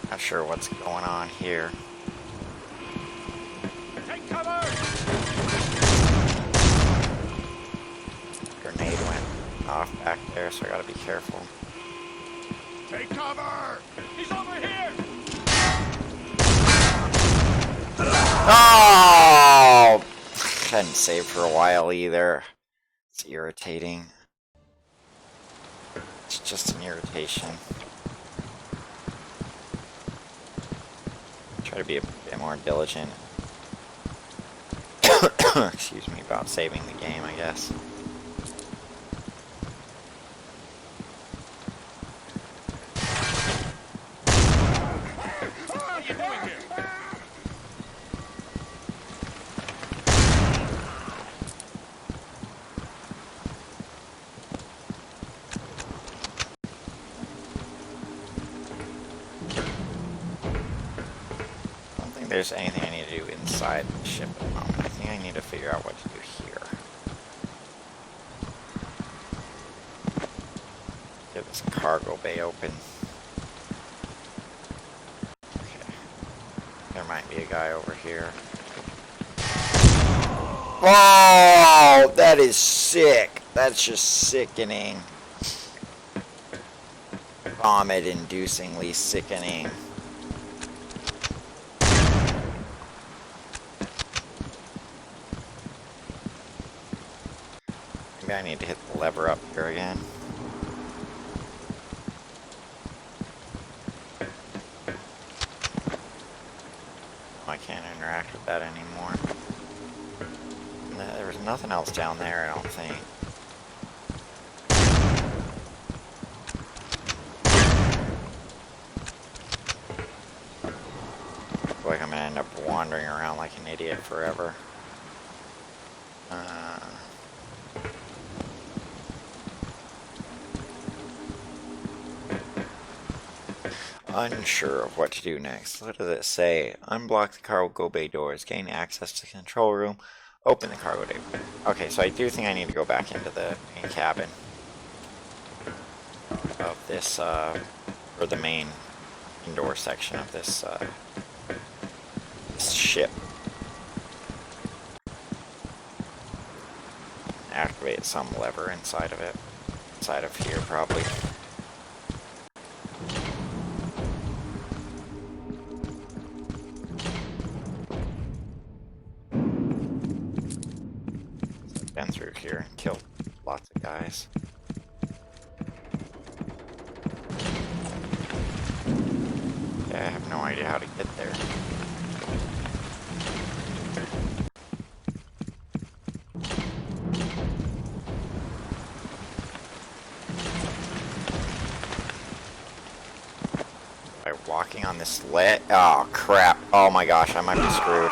Not sure what's going on here. Take cover! Grenade went off back there, so I gotta be careful. Take cover! He's over here! Oh! Hadn't saved for a while either. It's irritating. It's just an irritation. Try to be a bit more diligent. Excuse me, about saving the game, I guess. What are you doing here? think there's anything I need to do inside the ship at the moment. I think I need to figure out what to do here. Get this cargo bay open. Okay. There might be a guy over here. Oh, that is sick. That's just sickening. Vomit-inducingly sickening. Maybe I need to hit the lever up here again. I can't interact with that anymore. There was nothing else down there, I don't think. I feel like I'm gonna end up wandering around like an idiot forever. Unsure of what to do next. What does it say? Unblock the cargo bay doors. Gain access to the control room. Open the cargo bay. Okay, so I do think I need to go back into the main cabin of this, or the main indoor section of this, this ship. Activate some lever inside of it. Inside of here, probably. Been through here and killed lots of guys. Yeah, I have no idea how to get there. By walking on this ledge? Oh crap. Oh my gosh, I might be screwed.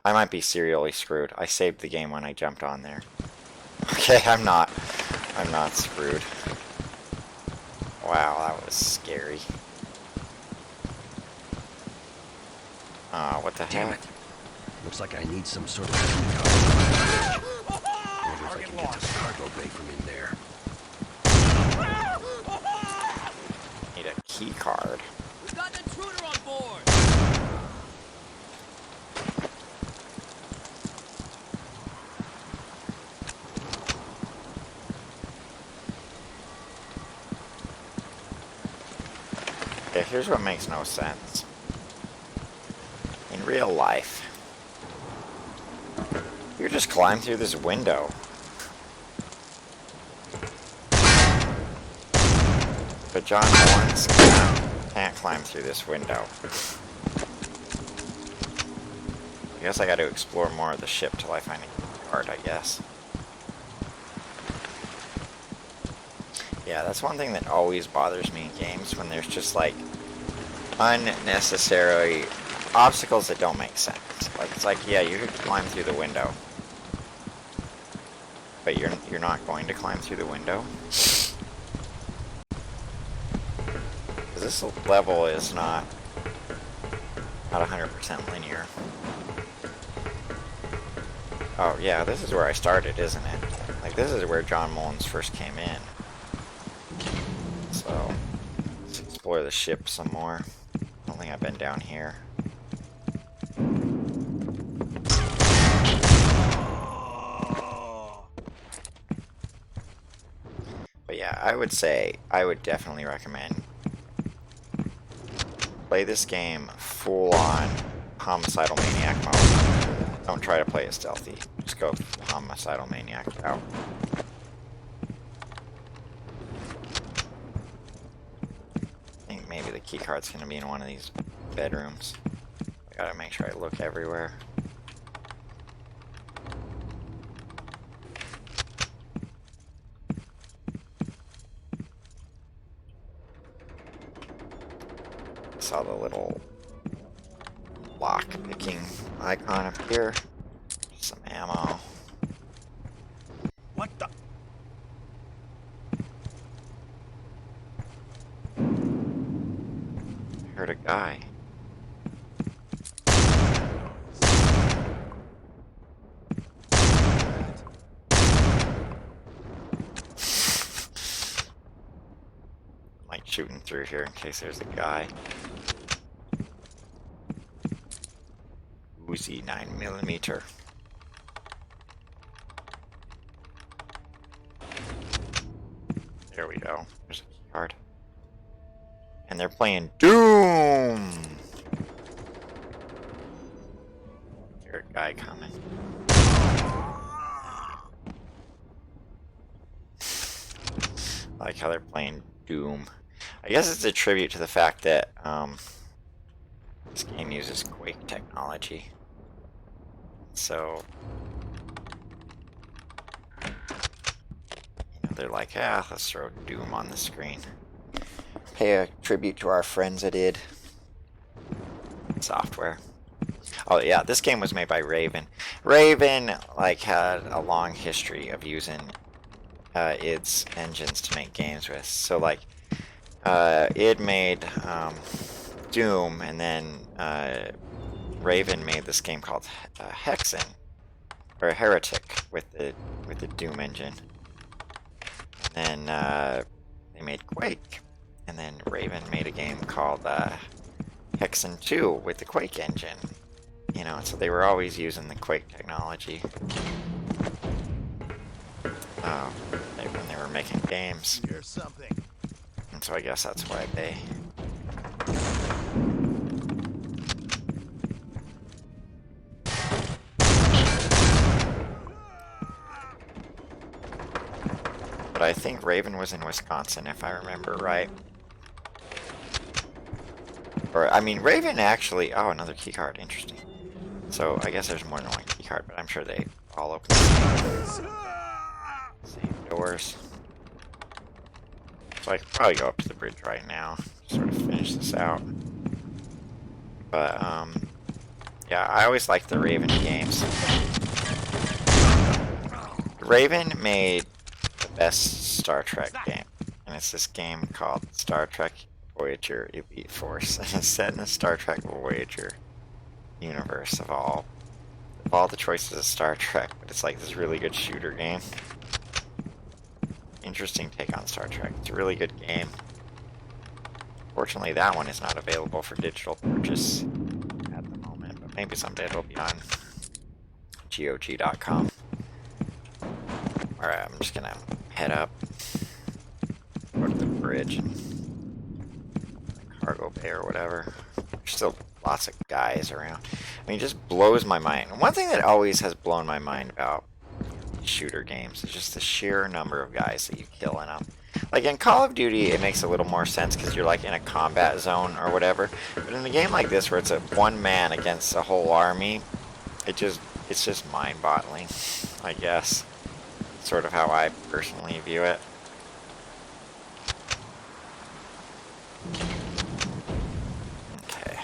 I might be serially screwed. I saved the game when I jumped on there. Okay, I'm not screwed. Wow, that was scary. What the Damn heck? it. Looks like I need some sort of key card. Wonder if I can get to the cargo bay from in there. Need a key card. We've got an intruder on board! Okay, here's what makes no sense. In real life, you just climb through this window. But John Lawrence can't climb through this window. I guess I gotta explore more of the ship till I find a key card, I guess. Yeah, that's one thing that always bothers me in games, when there's just like unnecessary obstacles that don't make sense. Like, it's like, yeah, you could climb through the window, but you're not going to climb through the window. Because this level is not 100% linear. Oh yeah, this is where I started, isn't it? Like, this is where John Mullins first came in. So, let's explore the ship some more. I don't think I've been down here. But yeah, I would say, I would definitely recommend play this game full on homicidal maniac mode. Don't try to play it stealthy. Just go homicidal maniac out. I think maybe the keycard's gonna be in one of these bedrooms. I gotta make sure I look everywhere. Saw the little lock picking icon up here. Some ammo. What the? I heard a guy. shooting through here in case there's a guy. Uzi 9mm. There we go. There's a key card. And they're playing Doom! There's a guy coming. I like how they're playing Doom. I guess it's a tribute to the fact that this game uses Quake technology. So, you know, they're like, ah, let's throw Doom on the screen. Pay a tribute to our friends at id Software. Oh yeah, this game was made by Raven. Raven like had a long history of using id's engines to make games with. So like, id made Doom, and then Raven made this game called Hexen, or Heretic, with the Doom engine. And then they made Quake, and then Raven made a game called Hexen 2 with the Quake engine. You know, so they were always using the Quake technology. When they were making games. Here's something. And so I guess that's why they... But I think Raven was in Wisconsin, if I remember right. Or, I mean, Raven actually... Oh, another keycard. Interesting. So, I guess there's more than one keycard, but I'm sure they all open the same doors. So I could probably go up to the bridge right now, sort of finish this out. But, yeah, I always liked the Raven games. Raven made the best Star Trek game, and it's this game called Star Trek Voyager Elite Force, and it's set in the Star Trek Voyager universe of all the choices of Star Trek, but it's like this really good shooter game. Interesting take on Star Trek. It's a really good game. Fortunately, that one is not available for digital purchase at the moment, but maybe someday it'll be on GOG.com. Alright, I'm just gonna head up, go to the bridge, and the cargo bay or whatever. There's still lots of guys around. I mean, it just blows my mind. One thing that always has blown my mind about shooter games is just the sheer number of guys that you kill in them. Like in Call of Duty, it makes a little more sense because you're like in a combat zone or whatever. But in a game like this, where it's a one man against a whole army, it's just mind-boggling, I guess. Sort of how I personally view it. Okay.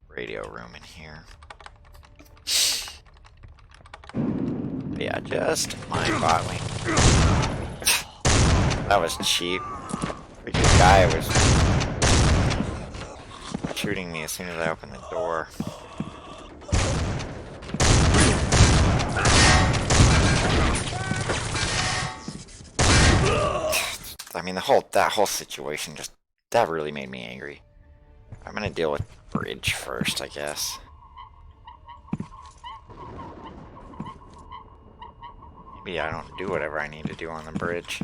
Radio room in here. But yeah, just mind-boggling. That was cheap. Freaking guy was shooting me as soon as I opened the door. I mean, that whole situation that really made me angry. I'm gonna deal with the bridge first, I guess. Maybe I don't do whatever I need to do on the bridge.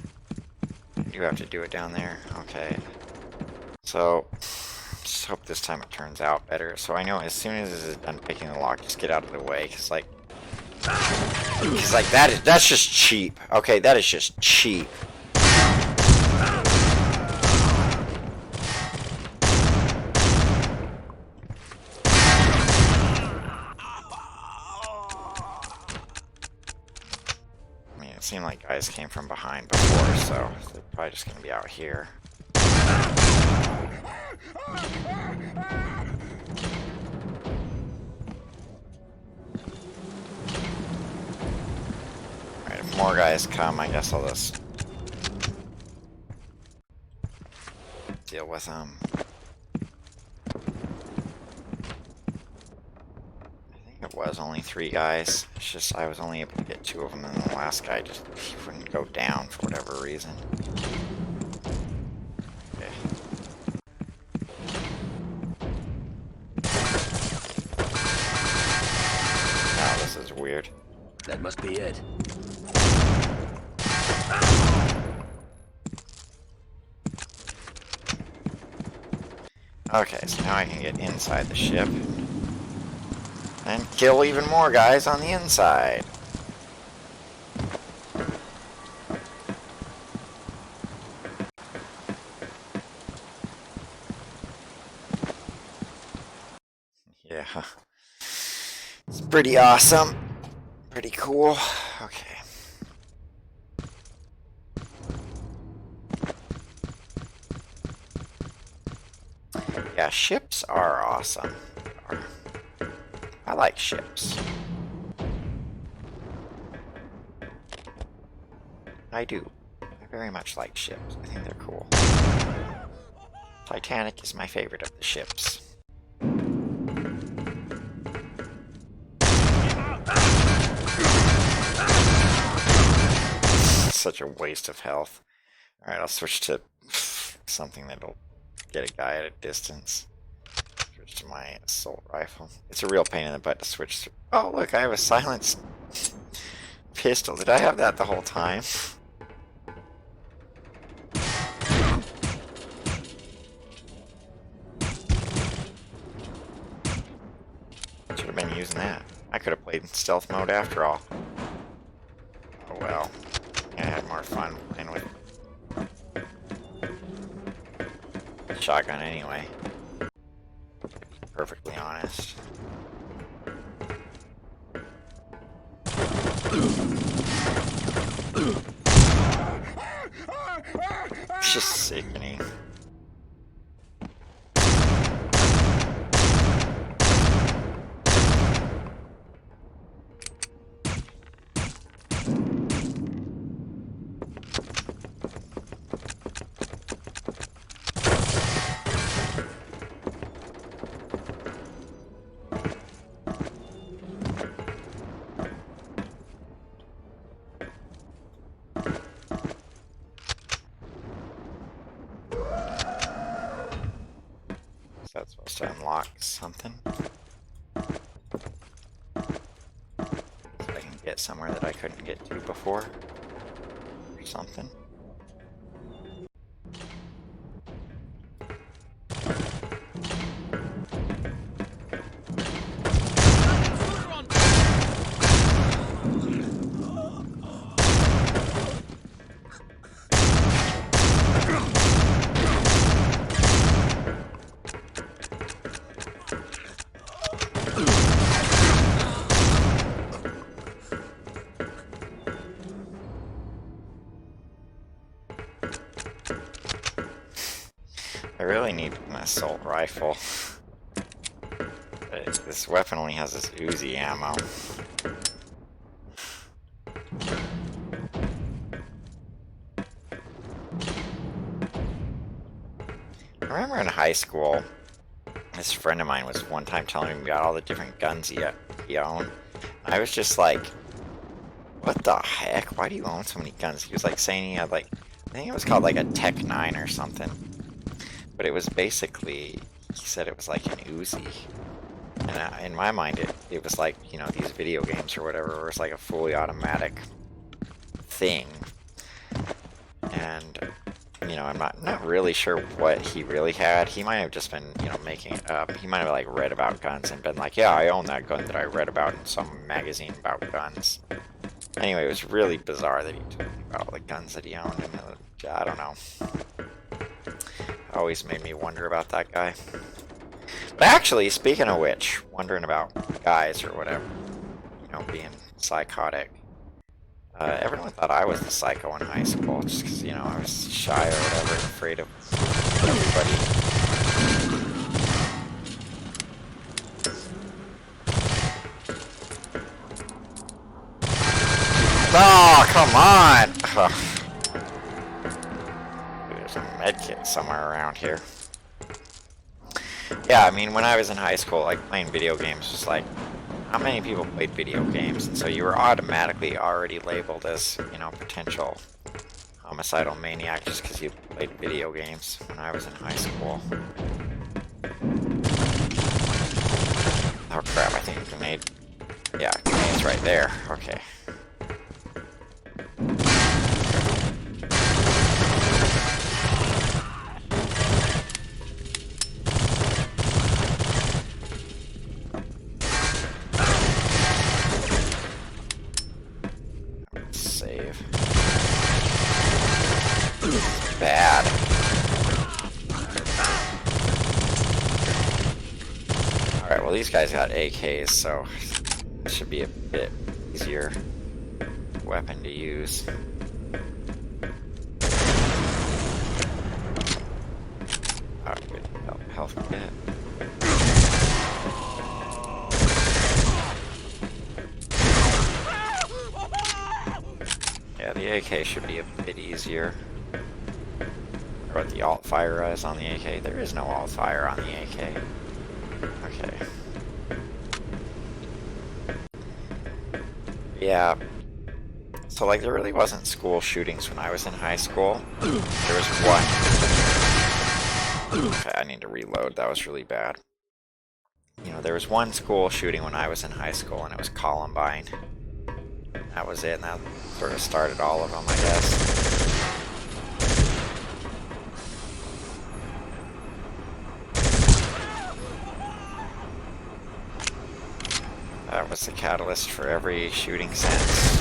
You have to do it down there. Okay. So, just hope this time it turns out better. So I know as soon as this is done picking the lock, just get out of the way. Cause like that's just cheap. Okay, that is just cheap. It seemed like guys came from behind before, so they're probably just going to be out here. Alright, if more guys come, I guess I'll just deal with them. was only 3 guys. It's just I was only able to get 2 of them, and the last guy just he wouldn't go down for whatever reason. Okay. Now this is weird. That must be it. Okay, so now I can get inside the ship and kill even more guys on the inside. Yeah, it's pretty awesome, pretty cool. Okay. Yeah, ships are awesome. I like ships. I do. I very much like ships. I think they're cool. Titanic is my favorite of the ships. Such a waste of health. Alright, I'll switch to something that'll get a guy at a distance. Switch to my assault rifle. It's a real pain in the butt to switch through. Oh, look, I have a silenced pistol. Did I have that the whole time? Should have been using that. I could have played in stealth mode after all. Oh well. I had more fun playing with shotgun anyway. Perfectly honest. It's just sickening. That's supposed to unlock something. So I can get somewhere that I couldn't get to before. Or something. I really need an assault rifle. But this weapon only has this Uzi ammo. I remember in high school, this friend of mine was one time telling me about all the different guns he owned. I was just like, what the heck? Why do you own so many guns? He was like saying he had like, I think it was called like a Tech 9 or something. But it was basically, he said it was like an Uzi. And in my mind, it was like, you know, these video games or whatever, where it's like a fully automatic thing. And, you know, I'm not really sure what he really had. He might have just been, you know, making it up. He might have, like, read about guns and been like, yeah, I own that gun that I read about in some magazine about guns. Anyway, it was really bizarre that he told me about all the guns that he owned. And I don't know. Always made me wonder about that guy. But actually, speaking of which, wondering about guys or whatever, you know, being psychotic. Everyone thought I was the psycho in high school, just because, you know, I was shy or whatever, afraid of everybody. Oh, come on! There's a medkit somewhere around here. Yeah, I mean, when I was in high school, like, playing video games was like, not many people played video games, and so you were automatically already labeled as, you know, potential homicidal maniac just because you played video games when I was in high school. Oh crap, I think grenade. Yeah, grenade's right there. Okay. Save. Bad. Alright, well these guys got AKs, so it should be a bit easier weapon to use. Oh, good health kit. Yeah, the AK should be a bit easier. Or what the alt fire is on the AK. There is no alt fire on the AK. Okay. Yeah. So, like, there really wasn't school shootings when I was in high school. There was one. Okay, I need to reload. That was really bad. You know, there was one school shooting when I was in high school, and it was Columbine. That was it, and that sort of started all of them, I guess. That was the catalyst for every shooting since.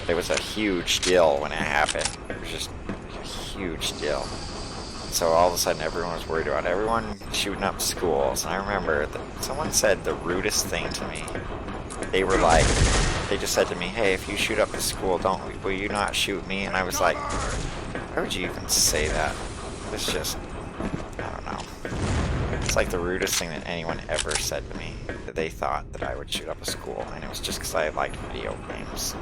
It was a huge deal when it happened. It was just a huge deal. So all of a sudden everyone was worried about everyone shooting up schools. And I remember that someone said the rudest thing to me. They were like, they just said to me, hey, if you shoot up the school, will you not shoot me? And I was like, why would you even say that? It's just, I don't know. It's like the rudest thing that anyone ever said to me, that they thought that I would shoot up a school, and it was just because I liked video games.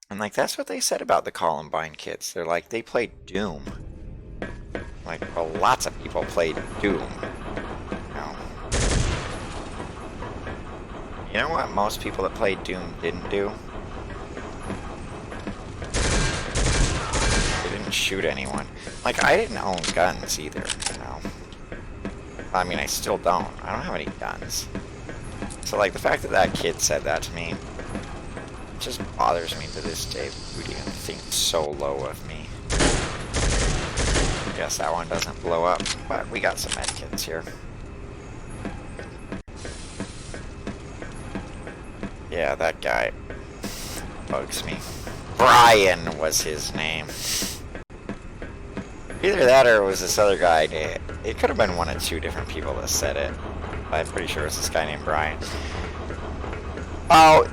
And like, that's what they said about the Columbine kids. They're like, they played Doom. Like, well, lots of people played Doom. You know what most people that played Doom didn't do? They didn't shoot anyone. Like, I didn't own guns either, you know? I mean, I still don't. I don't have any guns. So, like, the fact that that kid said that to me just bothers me to this day. Who would even think so low of me? I guess that one doesn't blow up, but we got some medkits here. Yeah, that guy bugs me. Brian was his name. Either that or it was this other guy. It could have been one of two different people that said it. I'm pretty sure it was this guy named Brian. Oh,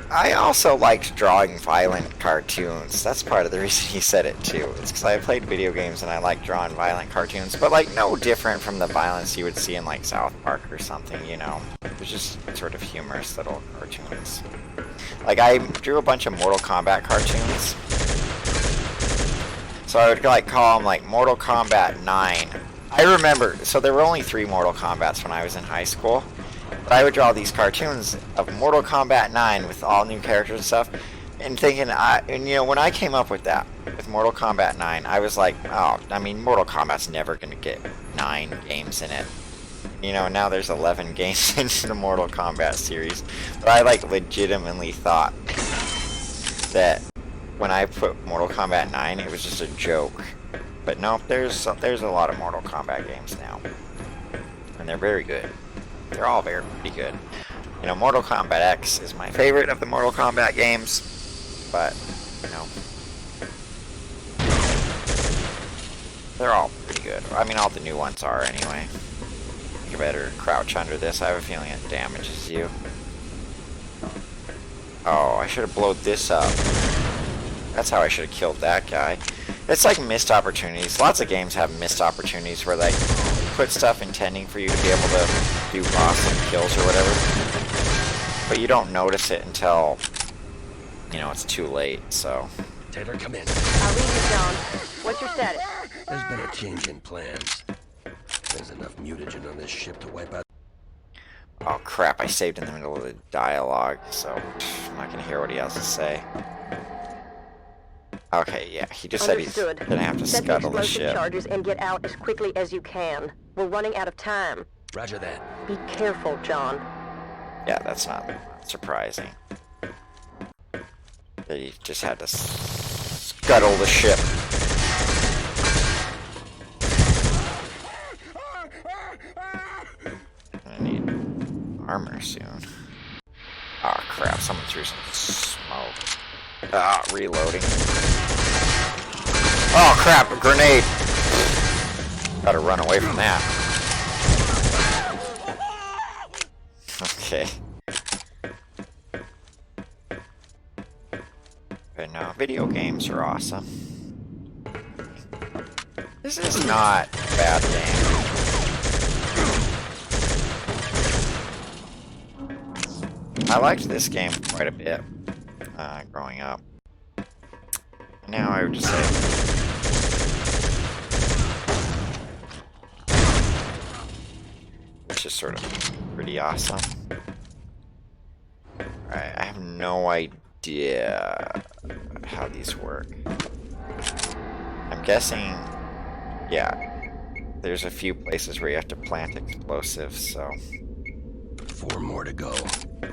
I also liked drawing violent cartoons. That's part of the reason he said it too. It's because I played video games and I like drawing violent cartoons, but like no different from the violence you would see in like South Park or something, you know. It was just sort of humorous little cartoons. Like I drew a bunch of Mortal Kombat cartoons. So I would like call them like Mortal Kombat 9. I remember, so there were only 3 Mortal Kombats when I was in high school. But I would draw these cartoons of Mortal Kombat 9 with all new characters and stuff, and thinking, and you know, when I came up with that, with Mortal Kombat 9, I was like, oh, I mean, Mortal Kombat's never going to get 9 games in it. You know, now there's 11 games in the Mortal Kombat series. But I, like, legitimately thought that when I put Mortal Kombat 9, it was just a joke. But no, there's a lot of Mortal Kombat games now. And they're very good. They're all pretty good. You know, Mortal Kombat X is my favorite of the Mortal Kombat games, but, you know, they're all pretty good. I mean, all the new ones are anyway. You better crouch under this. I have a feeling it damages you. Oh, I should have blown this up. That's how I should have killed that guy. It's like missed opportunities. Lots of games have missed opportunities where they put stuff intending for you to be able to do awesome kills or whatever, but you don't notice it until, you know, it's too late. So Taylor, come in. I'll read you, John. What's your status? There's been a change in plans. There's enough mutagen on this ship to wipe out. Oh crap, I saved in the middle of the dialogue, so I'm not gonna hear what he has to say. Okay, yeah, he just said he's Understood. gonna have to Set the scuttle the explosive ship. charges and get out as quickly as you can. We're running out of time. Roger that. Be careful, John. Yeah, that's not surprising. He just had to scuttle the ship. I need armor soon. Oh crap, someone threw some smoke. Ah, reloading. Oh crap, a grenade! Gotta run away from that. Okay. But no, video games are awesome. This is not a bad game. I liked this game quite a bit growing up. Now I would just say it's just sort of pretty awesome. Alright, I have no idea how these work. I'm guessing, yeah, there's a few places where you have to plant explosives, so 4 more to go.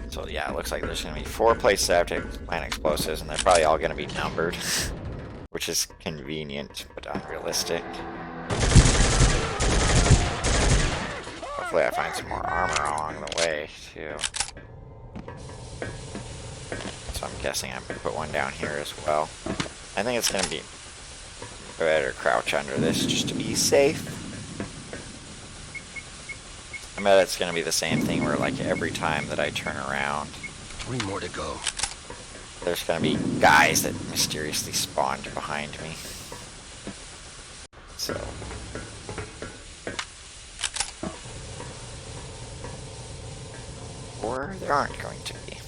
So yeah, it looks like there's going to be 4 places that have to plant explosives, and they're probably all going to be numbered, which is convenient but unrealistic. Hopefully I find some more armor along the way, too. So I'm guessing I'm going to put one down here as well. I think it's going to be better to crouch under this just to be safe. I bet it's going to be the same thing where, like, every time that I turn around, 3 more to go. there's going to be guys that mysteriously spawned behind me. So. Or there aren't going to be.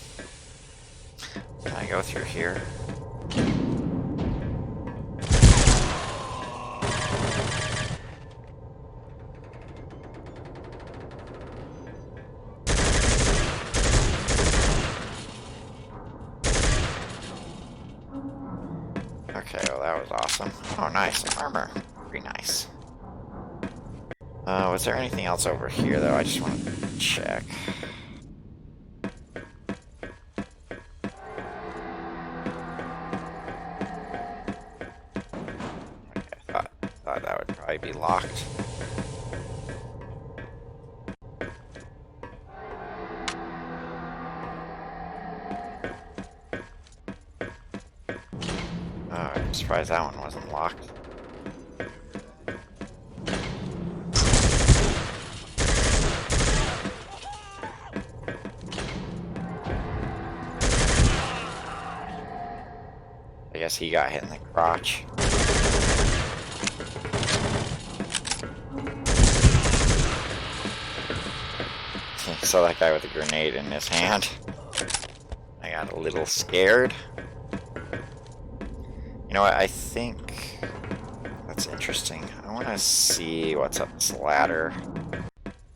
Can I go through here? Okay, well that was awesome. Oh nice, armor. Very nice. Was there anything else over here though? I just want to check. Okay, thought that would probably be locked. I'm surprised that one wasn't locked. I guess he got hit in the crotch. Saw that guy with a grenade in his hand. I got a little scared. You know what, I think that's interesting. I want to see what's up this ladder.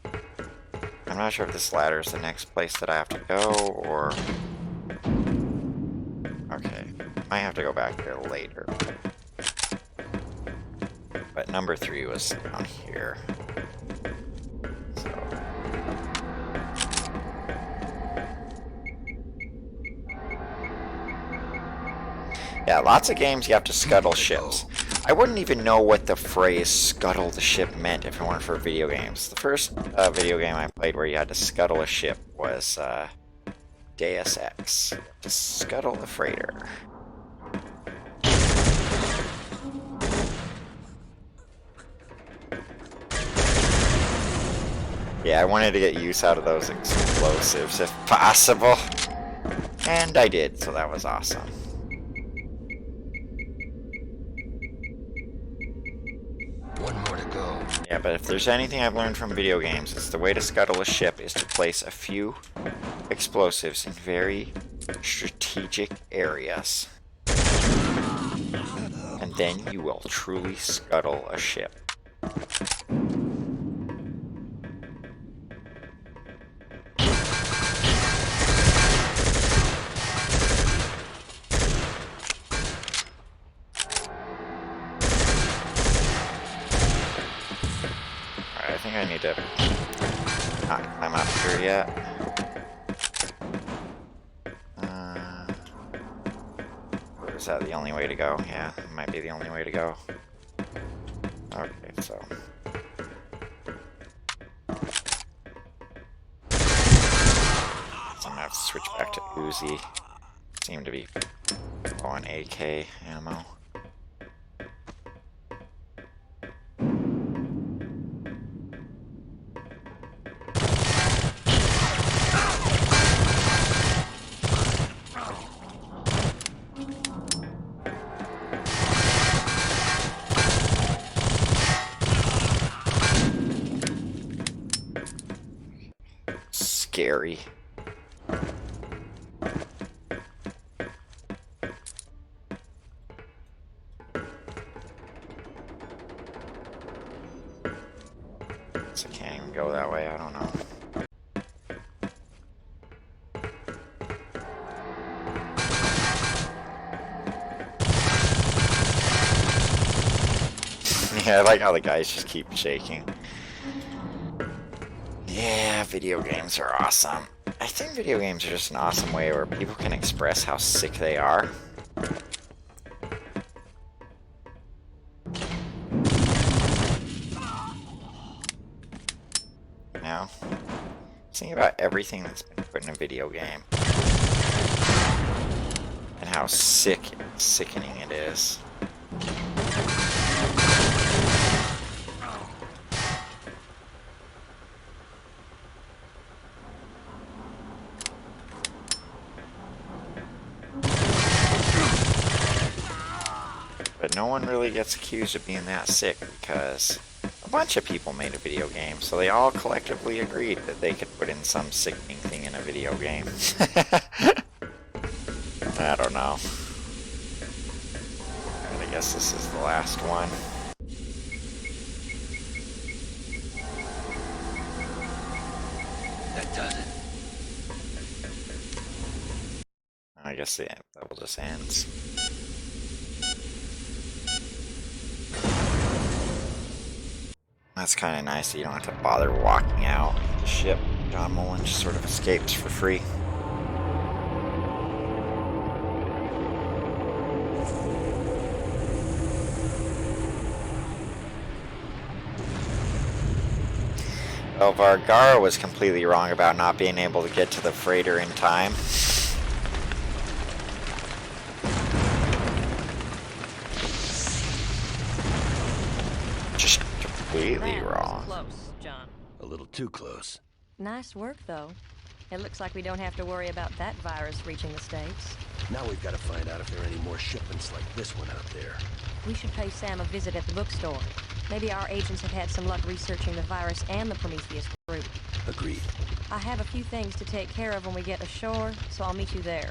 I'm not sure if this ladder is the next place that I have to go, or... Okay, might have to go back there later. But number 3 was down here. So... Yeah, lots of games you have to scuttle ships. I wouldn't even know what the phrase scuttle the ship meant if it weren't for video games. The first video game I played where you had to scuttle a ship was Deus Ex. To scuttle the freighter. Yeah, I wanted to get use out of those explosives if possible. And I did, so that was awesome. Yeah, but if there's anything I've learned from video games, it's the way to scuttle a ship is to place a few explosives in very strategic areas. then you will truly scuttle a ship. Alright, I think I need to not climb up here yet. Is that the only way to go? Yeah, it might be the only way to go. Okay, so. I'm gonna have to switch back to Uzi. Seem to be on AK ammo. Scary. So I can't even go that way, I don't know. Yeah, I like how the guys just keep shaking. Yeah, video games are awesome. I think video games are just an awesome way where people can express how sick they are. You know? Think about everything that's been put in a video game. And how sickening it is. But no one really gets accused of being that sick because a bunch of people made a video game, so they all collectively agreed that they could put in some sickening thing in a video game. I don't know. I guess this is the last one. That does it. I guess the level just ends. That's kind of nice that you don't have to bother walking out the ship. John Mullen just sort of escapes for free. Well, Vargara was completely wrong about not being able to get to the freighter in time. Just completely That was wrong. close, John. A little too close. Nice work, though. It looks like we don't have to worry about that virus reaching the States. Now we've got to find out if there are any more shipments like this one out there. We should pay Sam a visit at the bookstore. Maybe our agents have had some luck researching the virus and the Prometheus group. Agreed. I have a few things to take care of when we get ashore, so I'll meet you there.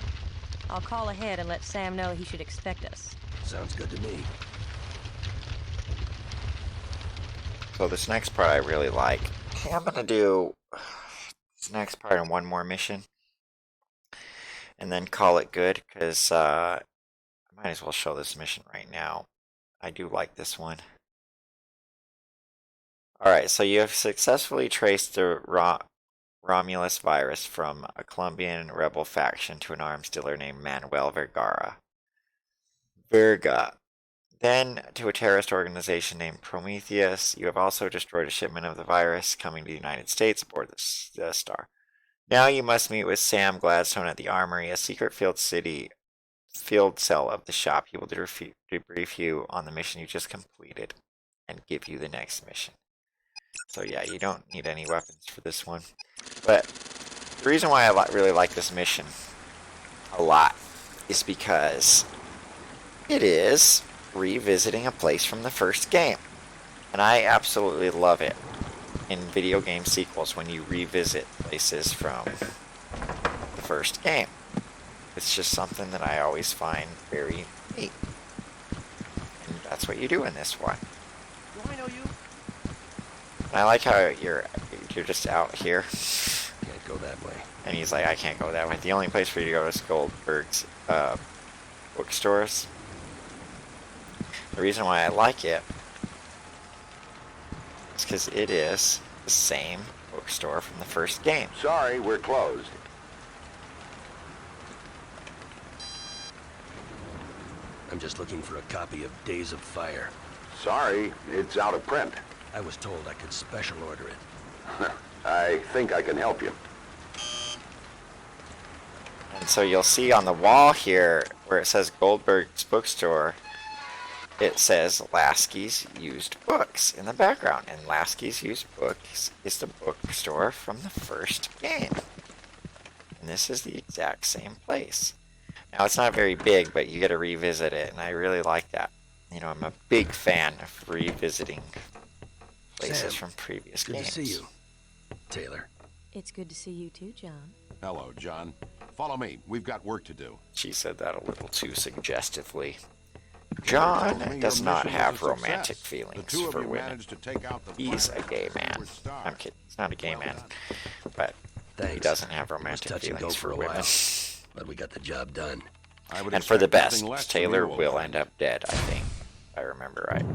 I'll call ahead and let Sam know he should expect us. Sounds good to me. So this next part I really like. I'm gonna do this next part and one more mission. And then call it good, because I might as well show this mission right now. I do like this one. Alright, so you have successfully traced the Romulus virus from a Colombian rebel faction to an arms dealer named Manuel Vergara. Then to a terrorist organization named Prometheus. You have also destroyed a shipment of the virus coming to the United States aboard the Star. Now you must meet with Sam Gladstone at the Armory, a secret field cell of the shop. He will debrief you on the mission you just completed and give you the next mission. So yeah, you don't need any weapons for this one. But the reason why I really like this mission a lot is because it is revisiting a place from the first game. And I absolutely love it in video game sequels when you revisit places from the first game. It's just something that I always find very neat. And that's what you do in this one. Do I know you? And I like how you're just out here, Can't go that way. and he's like, I can't go that way. The only place for you to go is Goldberg's bookstores. The reason why I like it is because it is the same bookstore from the first game. Sorry, we're closed. I'm just looking for a copy of Days of Fire. Sorry, it's out of print. I was told I could special order it. I think I can help you. And so you'll see on the wall here where it says Goldberg's bookstore, it says Lasky's Used Books in the background. And Lasky's Used Books is the bookstore from the first game. And this is the exact same place. Now it's not very big, but you get to revisit it, and I really like that. You know, I'm a big fan of revisiting places Sam, from previous good games. to see you. Taylor. It's good to see you too, John. Hello, John. Follow me. We've got work to do. She said that a little too suggestively. Told me John your does not mission was have a romantic success. feelings The two of for you women. managed to take out the He's a virus gay with man. your star. I'm kidding. He's not a gay Well man, done. but he Thanks. doesn't have It was romantic touch and go feelings for for a women. while, but we got the job done. I would And for the expect best, nothing less from Taylor you, old will friend. end up dead, I think, if I remember right.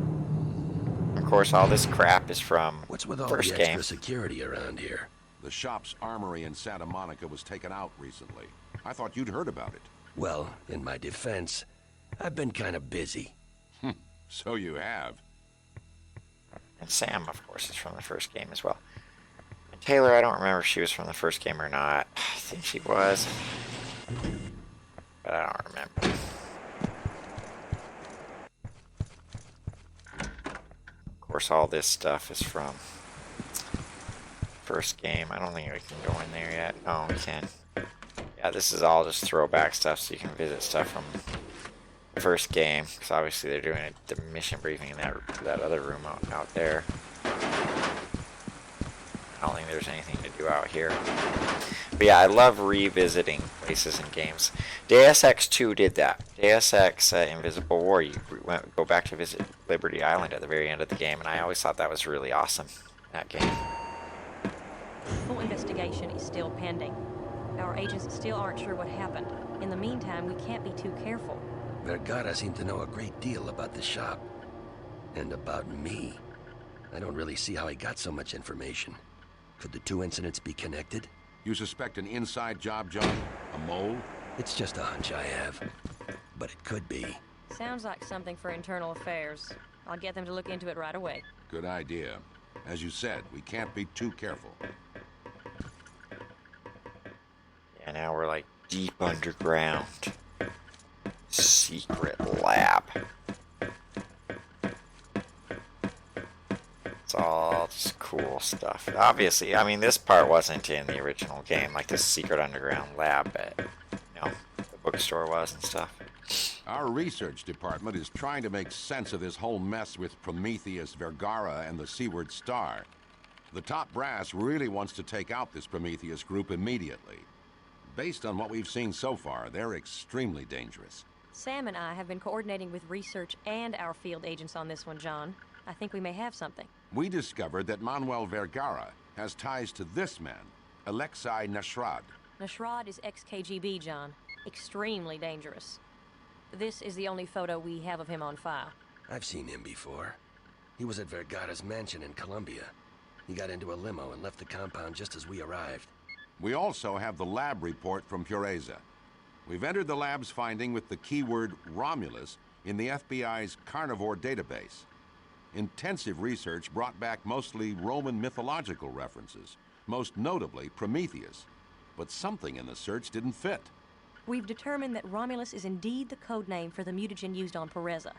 Of course, all this crap is from What's with all first the game. extra security around here? The shop's armory in Santa Monica was taken out recently. I thought you'd heard about it. Well, in my defense, I've been kind of busy. So you have. And Sam, of course, is from the first game as well. And Taylor, I don't remember if she was from the first game or not. I think she was. But I don't remember. Of course, all this stuff is from first game. I don't think we can go in there yet. Oh, we can. Yeah, this is all just throwback stuff, so you can visit stuff from the first game. Because obviously they're doing the mission briefing in that other room out there. I don't think there's anything to do out here. But yeah, I love revisiting places and games. Deus Ex 2 did that. Deus Ex Invisible War, you go back to visit Liberty Island at the very end of the game, and I always thought that was really awesome, that game. Full investigation is still pending. Our agents still aren't sure what happened. In the meantime, we can't be too careful. Vergara seemed to know a great deal about the shop. And about me. I don't really see how he got so much information. Could the two incidents be connected? You suspect an inside job, John? A mole? It's just a hunch I have. But it could be. Sounds like something for internal affairs. I'll get them to look into it right away. Good idea. As you said, we can't be too careful. Yeah, now we're like deep underground. Secret lab. It's all just cool stuff. Obviously, I mean, this part wasn't in the original game, like this secret underground lab, but, you know, the bookstore was and stuff. Our research department is trying to make sense of this whole mess with Prometheus, Vergara, and the Seaward Star. The top brass really wants to take out this Prometheus group immediately. Based on what we've seen so far, they're extremely dangerous. Sam and I have been coordinating with research and our field agents on this one, John. I think we may have something. We discovered that Manuel Vergara has ties to this man, Alexei Nashrad. Nashrad is ex-KGB, John. Extremely dangerous. This is the only photo we have of him on file. I've seen him before. He was at Vergara's mansion in Colombia. He got into a limo and left the compound just as we arrived. We also have the lab report from Pureza. We've entered the lab's finding with the keyword Romulus in the FBI's carnivore database. Intensive research brought back mostly Roman mythological references, most notably Prometheus. But something in the search didn't fit. We've determined that Romulus is indeed the code name for the mutagen used on Pureza.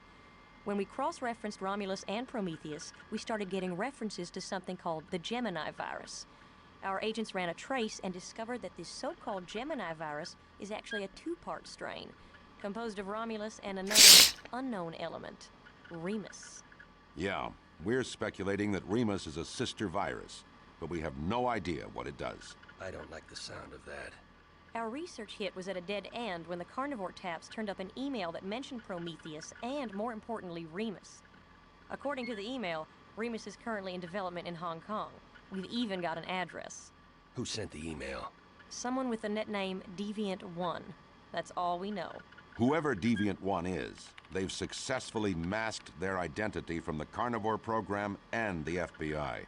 When we cross-referenced Romulus and Prometheus, we started getting references to something called the Gemini virus. Our agents ran a trace and discovered that this so-called Gemini virus is actually a two-part strain, composed of Romulus and another unknown element, Remus. Yeah, we're speculating that Remus is a sister virus, but we have no idea what it does. I don't like the sound of that. Our research hit was at a dead end when the carnivore taps turned up an email that mentioned Prometheus and, more importantly, Remus. According to the email, Remus is currently in development in Hong Kong. We've even got an address. Who sent the email? Someone with the net name Deviant1. That's all we know. Whoever Deviant One is, they've successfully masked their identity from the carnivore program and the FBI.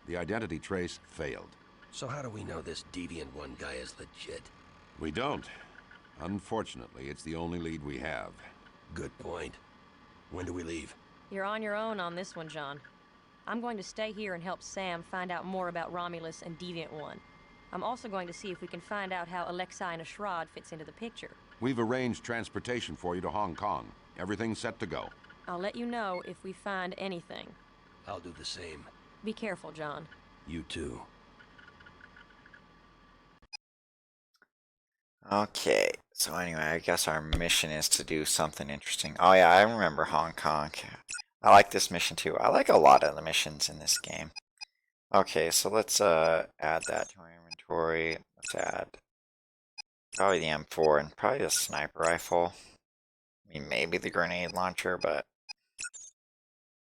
The identity trace failed. So how do we know this Deviant One guy is legit? We don't. Unfortunately, it's the only lead we have. Good point. When do we leave? You're on your own on this one, John. I'm going to stay here and help Sam find out more about Romulus and Deviant1. I'm also going to see if we can find out how Alexei and Ashrad fits into the picture. We've arranged transportation for you to Hong Kong. Everything's set to go. I'll let you know if we find anything. I'll do the same. Be careful, John. You too. Okay, so anyway, I guess our mission is to do something interesting. Oh yeah, I remember Hong Kong. I like this mission too. I like a lot of the missions in this game. Okay, so let's add that to our inventory. Let's add probably the M4 and probably the sniper rifle. I mean, maybe the grenade launcher, but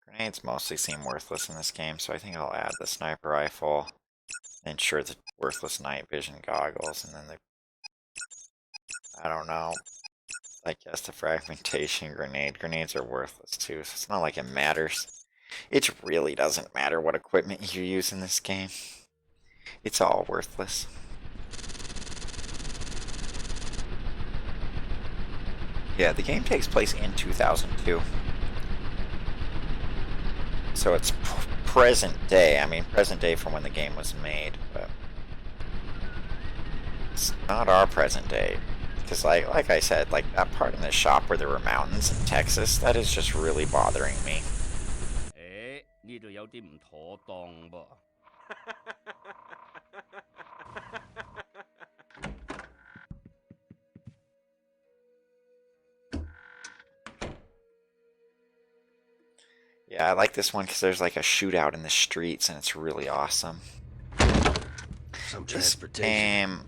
grenades mostly seem worthless in this game, so I think I'll add the sniper rifle, and sure, the worthless night vision goggles, and then the, I don't know, I guess the fragmentation grenade. Grenades are worthless too, so it's not like it matters. It really doesn't matter what equipment you use in this game. It's all worthless. Yeah, the game takes place in 2002. So it's present day. I mean, present day from when the game was made, but it's not our present day. Because like I said, like that part in the shop where there were mountains in Texas, that is just really bothering me. Yeah, I like this one because there's like a shootout in the streets and it's really awesome. Some transportation.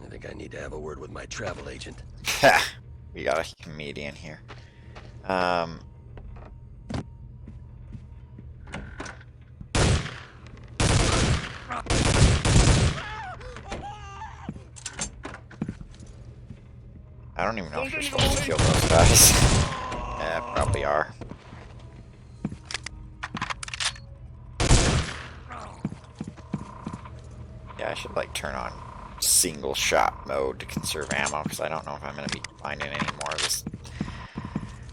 I think I need to have a word with my travel agent. We got a comedian here. I don't even know if you're supposed to kill those guys. Yeah, probably are. Yeah, I should like turn on single shot mode to conserve ammo because I don't know if I'm going to be finding any more of this.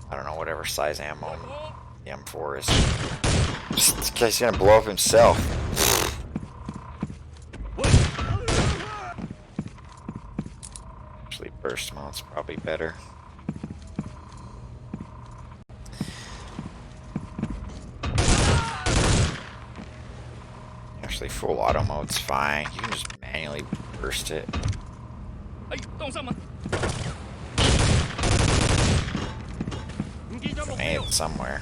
I don't know, whatever size ammo the M4 is. This guy's going to blow up himself. Actually, burst mode's probably better. Actually, full auto mode's fine. You can just manually burst it. Grenade somewhere.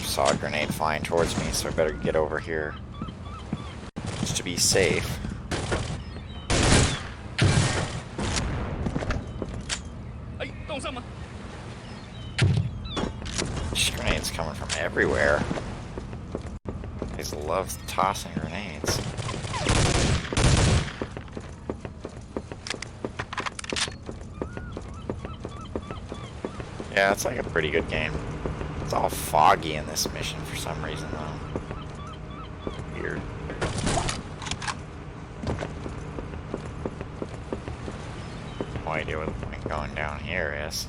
Saw a grenade flying towards me, so I better get over here just to be safe. This grenade's coming from everywhere. Guys love tossing grenades. Yeah, it's like a pretty good game. It's all foggy in this mission for some reason, though. Weird. No idea what the point going down here is.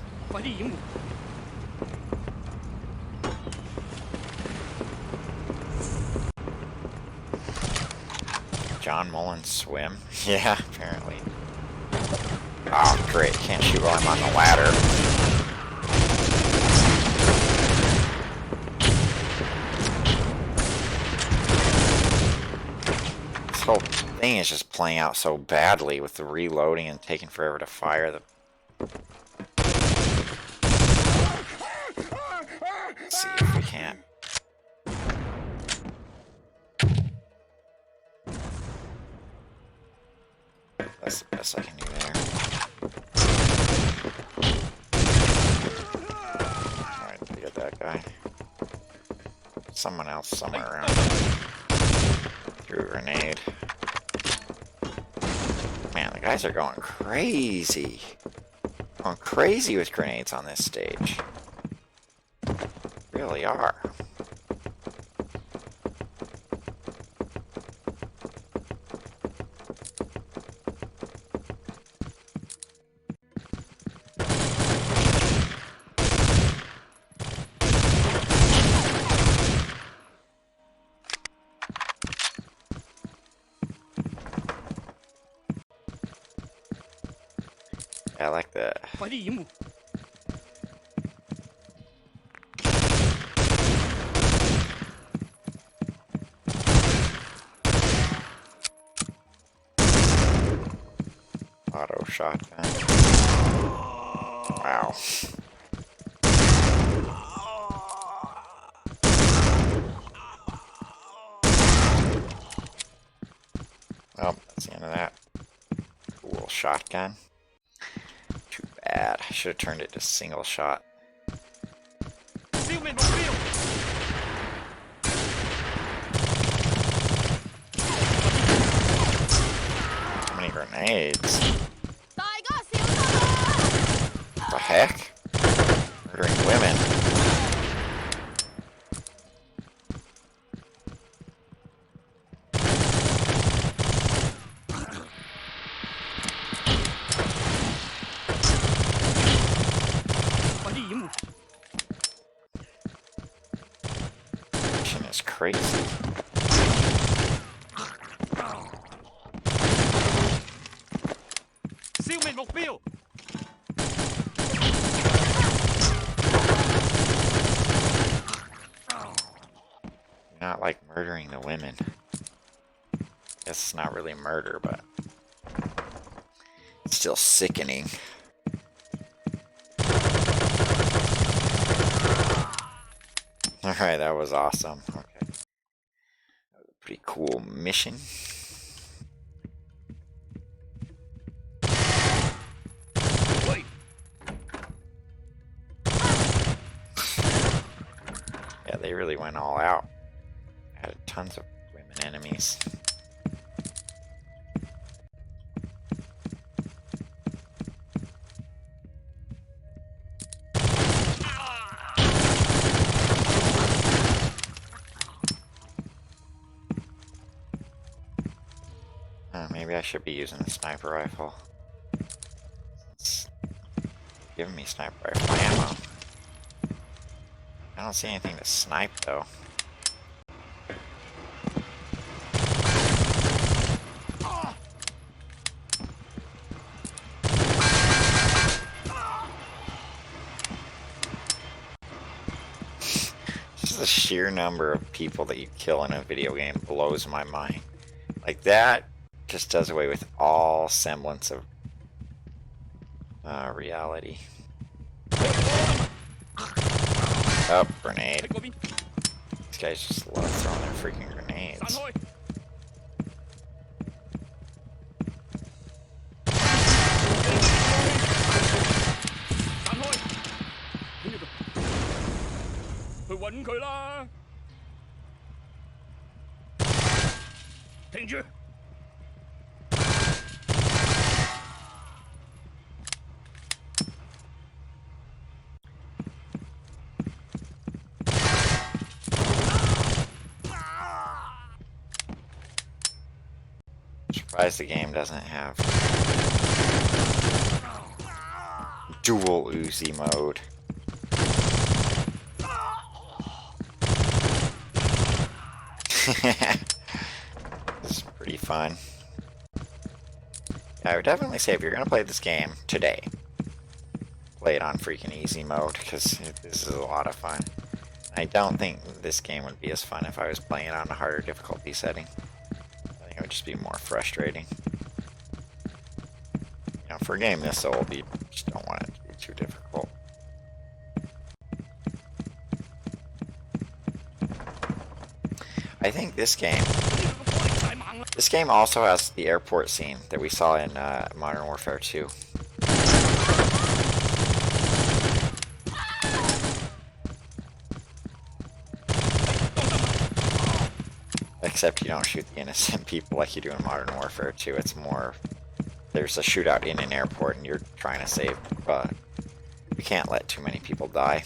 John Mullins swim? Yeah, apparently. Oh, great. Can't shoot while I'm on the ladder. This whole thing is just playing out so badly with the reloading and taking forever to fire. Let's see if we can't. That's the best I can do there. Alright, we got that guy. Someone else somewhere around. Threw a grenade. Man, the guys are going crazy. Going crazy with grenades on this stage. Really are. I like the auto shotgun. Wow. Oh, that's the end of that. Cool shotgun. Too bad. I should have turned it to single shot. How many grenades? What the heck? Murdering women. Mission is crazy. Not like murdering the women. Guess it's not really murder, but it's still sickening. Alright, that was awesome. Okay. That was a pretty cool mission. Yeah, they really went all out. Added tons of women enemies. Maybe I should be using the sniper rifle. It's giving me sniper rifle ammo. I don't see anything to snipe though. Just the sheer number of people that you kill in a video game blows my mind. Like that just does away with all semblance of reality. Oh, grenade. These guys just love throwing their freaking grenades. Surprised the game doesn't have dual Uzi mode. This is pretty fun. Yeah, I would definitely say if you're gonna play this game today, play it on freaking easy mode, because this is a lot of fun. I don't think this game would be as fun if I was playing it on a harder difficulty setting. I think it would just be more frustrating. You know, for a game this old, you just don't want it to be too difficult. I think this game also has the airport scene that we saw in Modern Warfare 2. Except you don't shoot the innocent people like you do in Modern Warfare 2. It's more, there's a shootout in an airport and you're trying to save, but you can't let too many people die.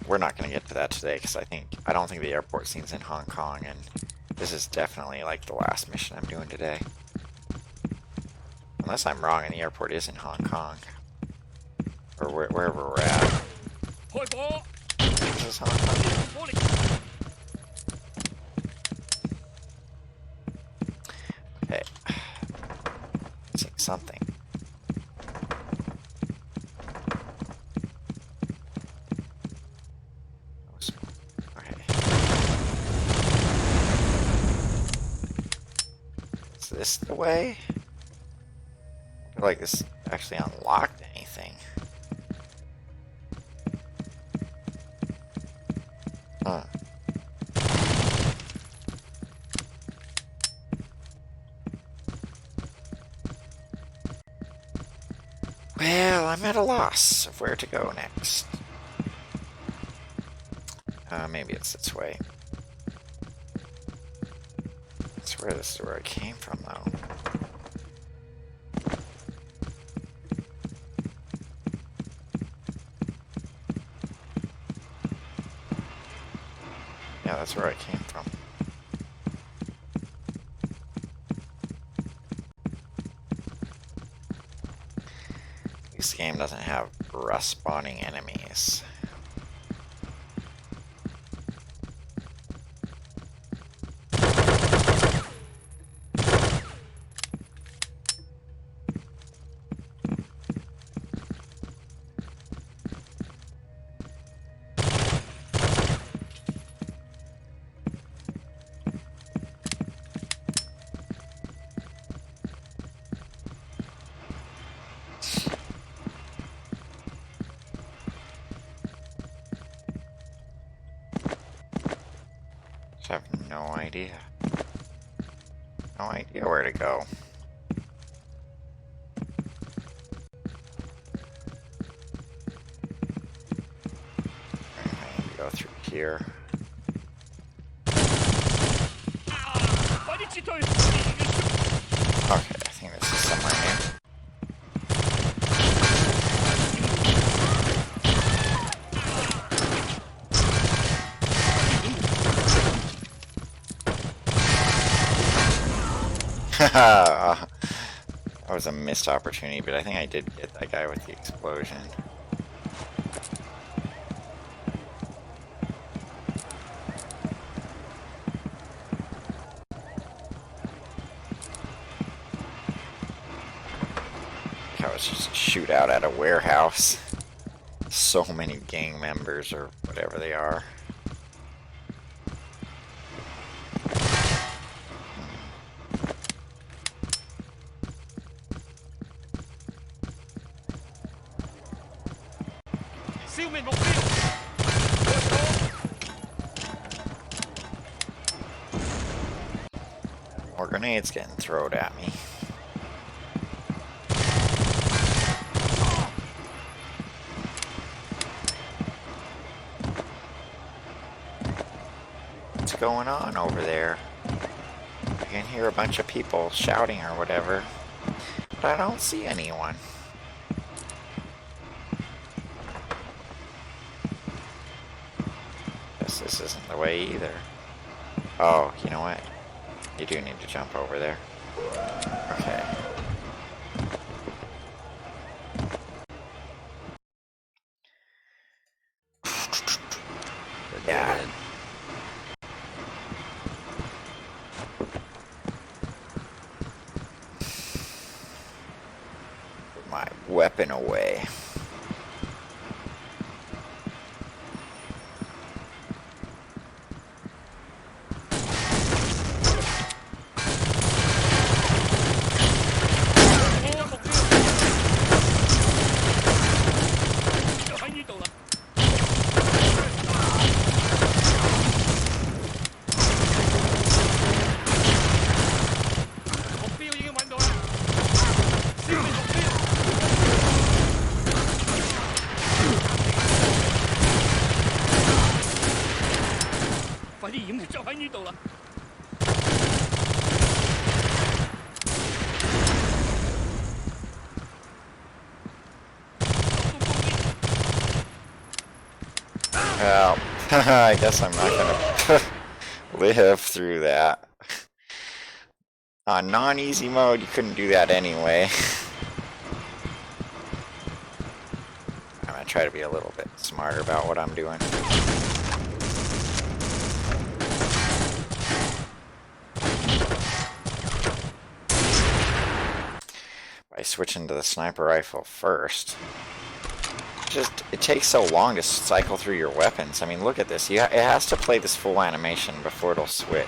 We're not going to get to that today because I don't think the airport scene's in Hong Kong, and this is definitely like the last mission I'm doing today. Unless I'm wrong and the airport is in Hong Kong. Or wherever we're at. This is Hong Kong. Okay. Missing something. Okay. Is this the way? I feel like this actually unlocked anything. Huh. Well, I'm at a loss of where to go next. Maybe it's this way. I swear this is where I came from, though. Yeah, that's where I came from. This game doesn't have respawning enemies. I have no idea. No idea where to go. I need to go through here. Okay, I think this is somewhere here. That was a missed opportunity, but I think I did get that guy with the explosion. That was just a shootout at a warehouse. So many gang members or whatever they are. More grenades getting thrown at me. What's going on over there? I can hear a bunch of people shouting or whatever, but I don't see anyone. Guess this isn't the way either. Oh, you know what? You do need to jump over there. Okay. Yeah. Put my weapon away. 啲掩護就喺呢度啦。Well, I guess I'm not gonna live through that. On non-easy mode, you couldn't do that anyway. I'm gonna try to be a little bit smarter about what I'm doing. By switching to the sniper rifle first. It takes so long to cycle through your weapons. I mean, look at this. It has to play this full animation before it'll switch.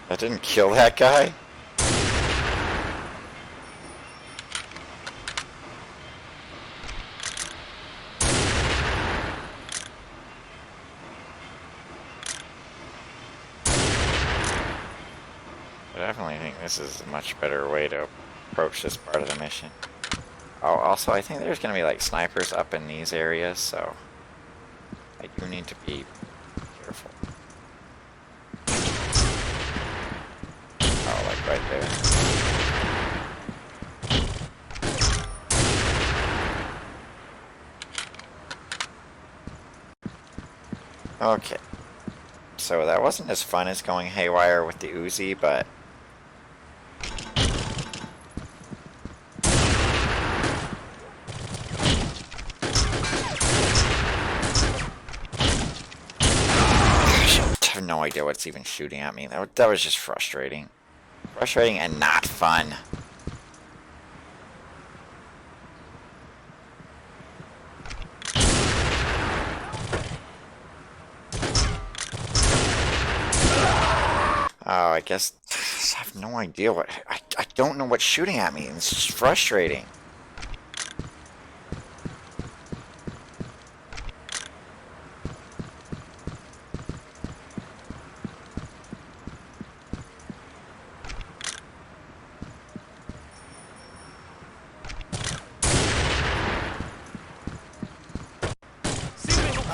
That didn't kill that guy? I definitely think this is a much better way to approach this part of the mission. Oh, also, I think there's going to be like snipers up in these areas, so I do need to be careful. Oh, like right there. Okay. So that wasn't as fun as going haywire with the Uzi, but I have no idea what's even shooting at me. That was just frustrating. Frustrating and not fun. Oh, I guess I have no idea what I don't know what's shooting at me, and it's just frustrating.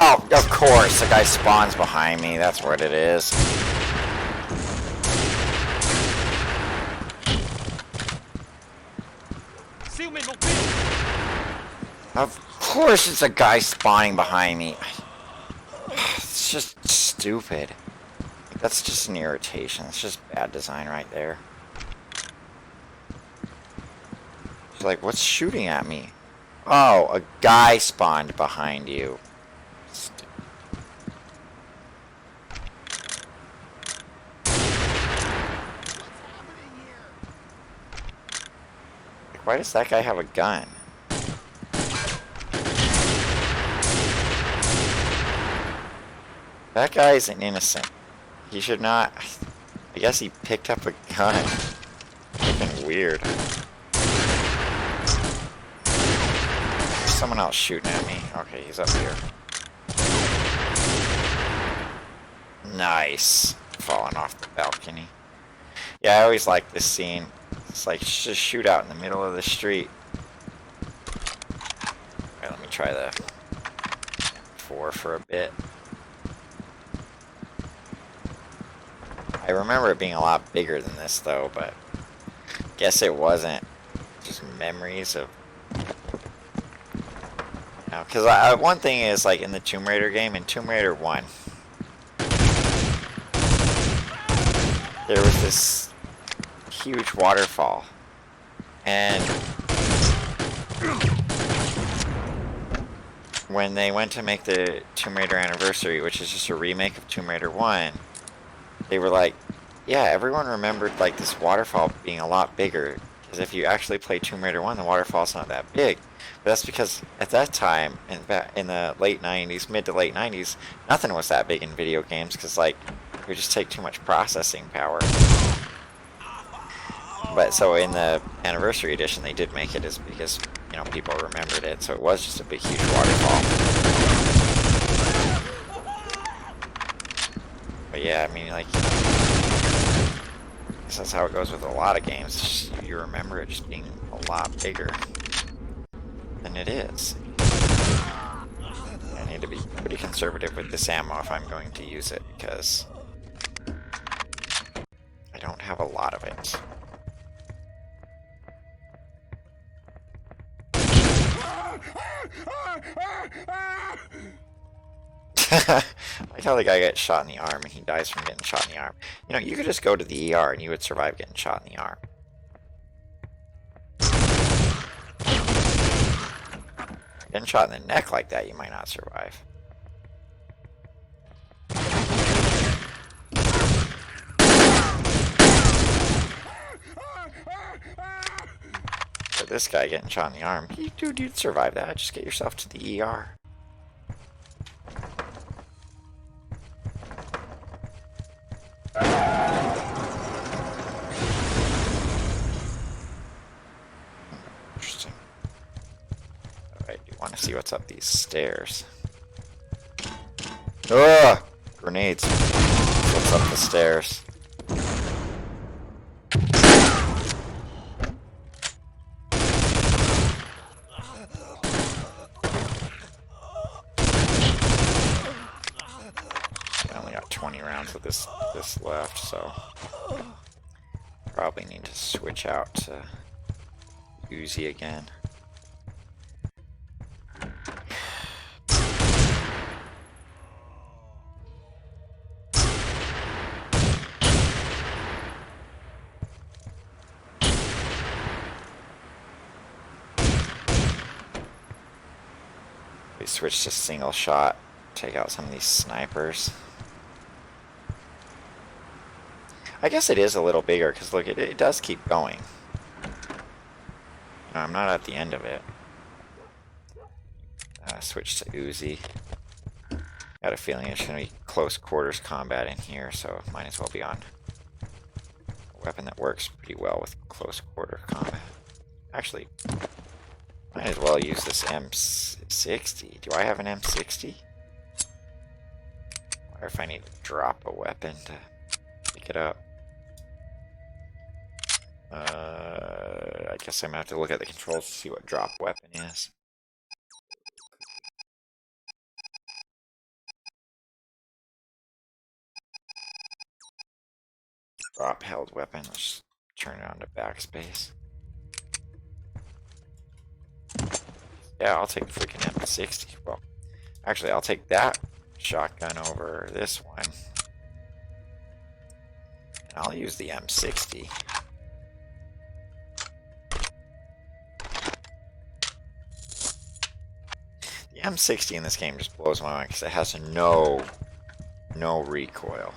Oh, of course, the guy spawns behind me. That's what it is. Of course it's a guy spawning behind me. It's just stupid. That's just an irritation. It's just bad design right there. It's like, what's shooting at me? Oh, a guy spawned behind you. Why does that guy have a gun? That guy is an innocent. He should not... I guess he picked up a gun. Fucking weird. There's someone else shooting at me. Okay, he's up here. Nice. Falling off the balcony. Yeah, I always like this scene. It's like just shoot out in the middle of the street. Alright, let me try the M4 for a bit. I remember it being a lot bigger than this though, but guess it wasn't. Just memories of, you know, because one thing is, like in the Tomb Raider game, in Tomb Raider 1, there was this huge waterfall, and when they went to make the Tomb Raider Anniversary, which is just a remake of Tomb Raider 1, they were like, yeah, everyone remembered like this waterfall being a lot bigger, because if you actually play Tomb Raider 1, the waterfall's not that big. But that's because at that time, in the late 90s, mid to late 90s, nothing was that big in video games, because like, it would just take too much processing power. But so in the Anniversary Edition, they did make it as big as, you know, people remembered it, so it was just a big, huge waterfall. Yeah, I mean, like, that's how it goes with a lot of games. You remember it just being a lot bigger than it is. I need to be pretty conservative with this ammo if I'm going to use it, because I don't have a lot of it. I like how the guy gets shot in the arm and he dies from getting shot in the arm. You know, you could just go to the ER and you would survive getting shot in the arm. Getting shot in the neck like that, you might not survive. But this guy getting shot in the arm, dude, you'd survive that. Just get yourself to the ER. Interesting. I do want to see what's up these stairs. Ugh! Grenades. What's up the stairs? I only got 20 rounds with this left, so probably need to switch out to Uzi again. We switched to single shot, take out some of these snipers. I guess it is a little bigger, because look, it does keep going. No, I'm not at the end of it. Switch to Uzi. Got a feeling it's going to be close quarters combat in here, so might as well be on a weapon that works pretty well with close quarter combat. Actually, might as well use this M60. Do I have an M60? Or if I need to drop a weapon to pick it up. I guess I'm going to have to look at the controls to see what drop weapon is. Drop held weapon. Let's turn it on to backspace. Yeah, I'll take the freaking M60. Well, actually, I'll take that shotgun over this one. And I'll use the M60. The M60 in this game just blows my mind because it has no recoil.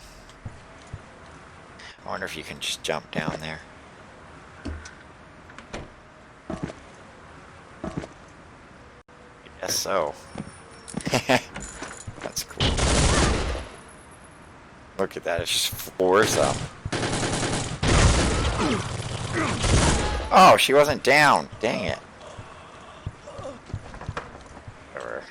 I wonder if you can just jump down there. I guess so. That's cool. Look at that, it just floors up. Oh, she wasn't down. Dang it. Whatever.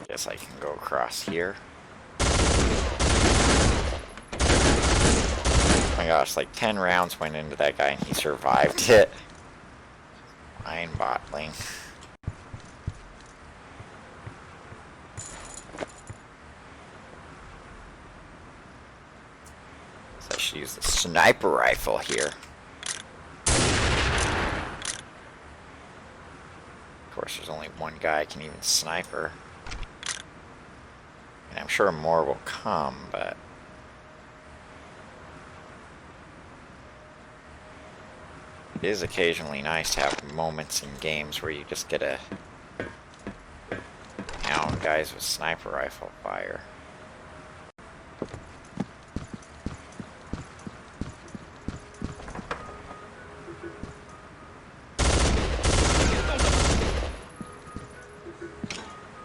Guess I can go across here. Oh my gosh, like 10 rounds went into that guy and he survived it. Mind-boggling. So I should use the sniper rifle here. Of course, there's only one guy I can even sniper. And I'm sure more will come, but it is occasionally nice to have moments in games where you just get to pound guys with sniper rifle fire.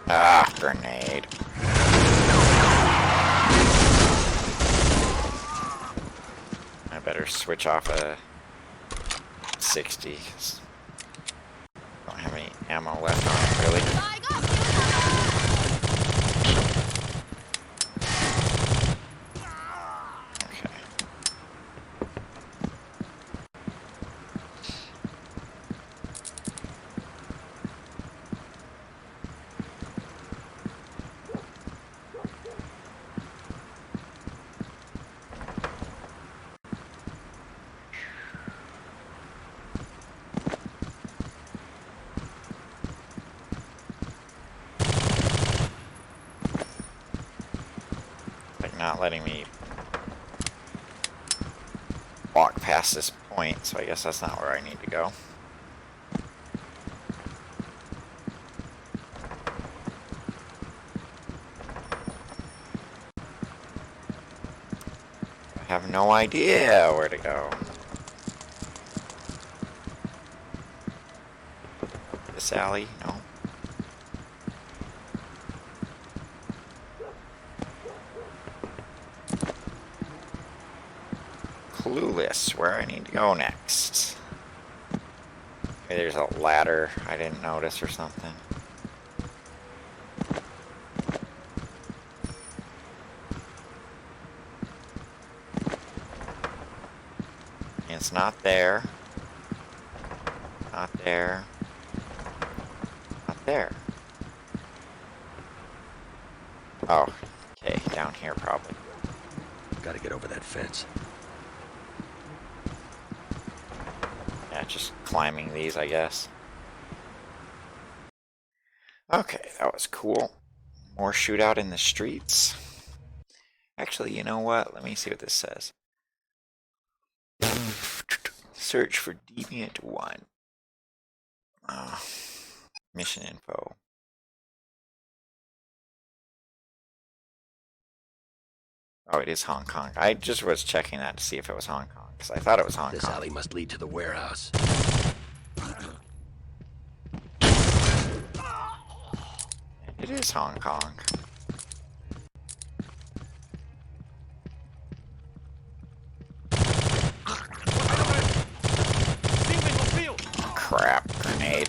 Ah, grenade. better switch off a 60. Don't have any ammo left on it, really. Okay. Like not letting me walk past this point, so I guess that's not where I need to go. I have no idea where to go. This alley? No. Clueless where I need to go next. Maybe there's a ladder I didn't notice or something. It's not there. Not there. Not there. Oh, okay, down here probably. Gotta get over that fence. Yeah, just climbing these, I guess. Okay, that was cool. More shootout in the streets. Actually, you know what? Let me see what this says. Search for Deviant 1. Mission info. Oh, it is Hong Kong. I just was checking that to see if it was Hong Kong, because I thought it was Hong This Kong. alley must lead to the warehouse. It is Hong Kong. Crap, grenade.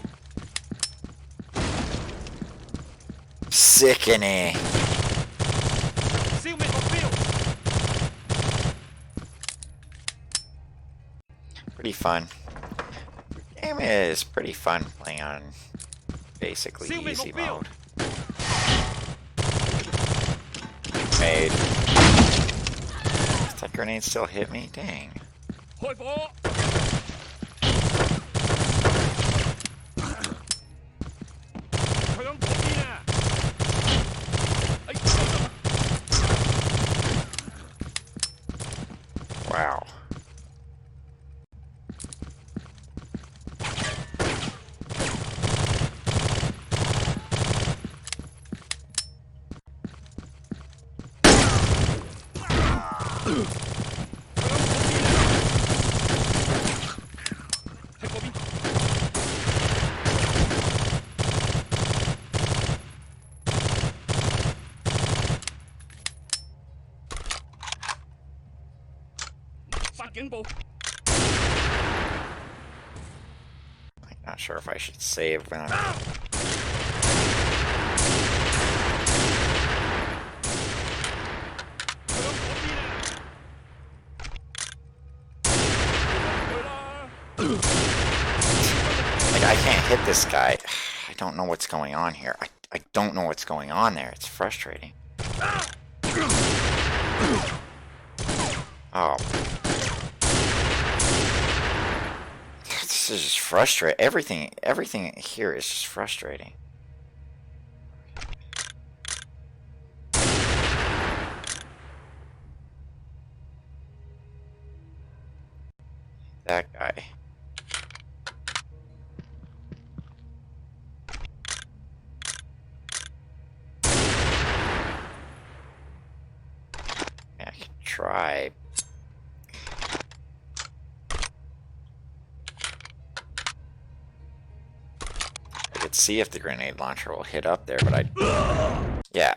Sickening. Pretty fun. The game is pretty fun playing on basically easy mode. Made. Does that grenade still hit me? Dang. Wow. I'm not sure if I should save when I'm... Like, I can't hit this guy. I don't know what's going on here. I don't know what's going on there. It's frustrating. Oh. This is just frustrating. Everything here is just frustrating. That guy. Yeah, I can try. I could see if the grenade launcher will hit up there, but I... Yeah,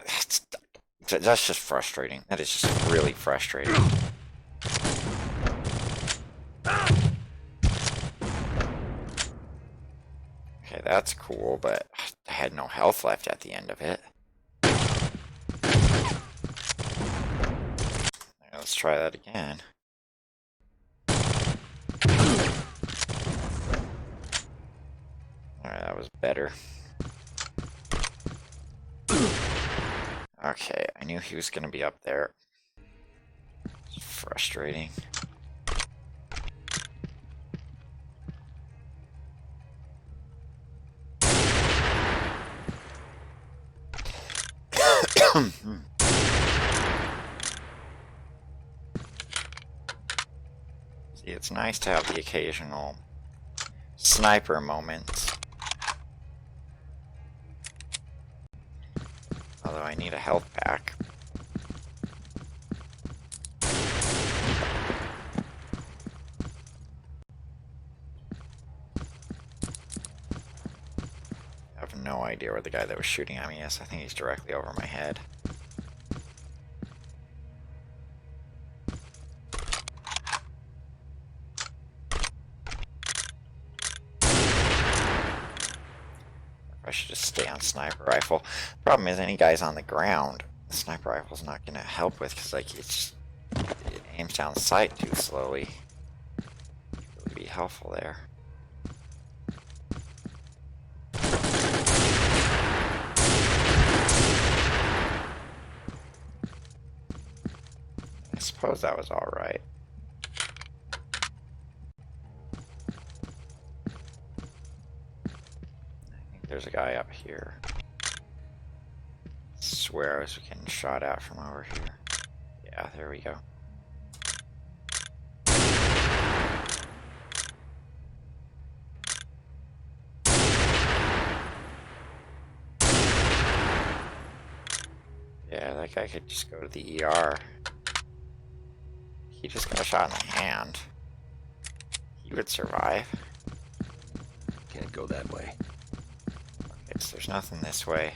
that's just frustrating. That is just really frustrating. that's cool, but I had no health left at the end of it. Let's try that again. Alright, that was better. Okay, I knew he was going to be up there. It's frustrating. See, it's nice to have the occasional sniper moments. Although I need a health pack. I have no idea where the guy that was shooting at me is. I think he's directly over my head. I should just stay on sniper rifle. Problem is, any guys on the ground, the sniper rifle's not gonna help with, because like it aims down sight too slowly. It would be helpful there. I suppose that was all right. There's a guy up here. Swear I was getting shot at from over here. Yeah, there we go. Yeah, that guy could just go to the ER. He just got shot in the hand. He would survive. Can't go that way. Okay, so there's nothing this way.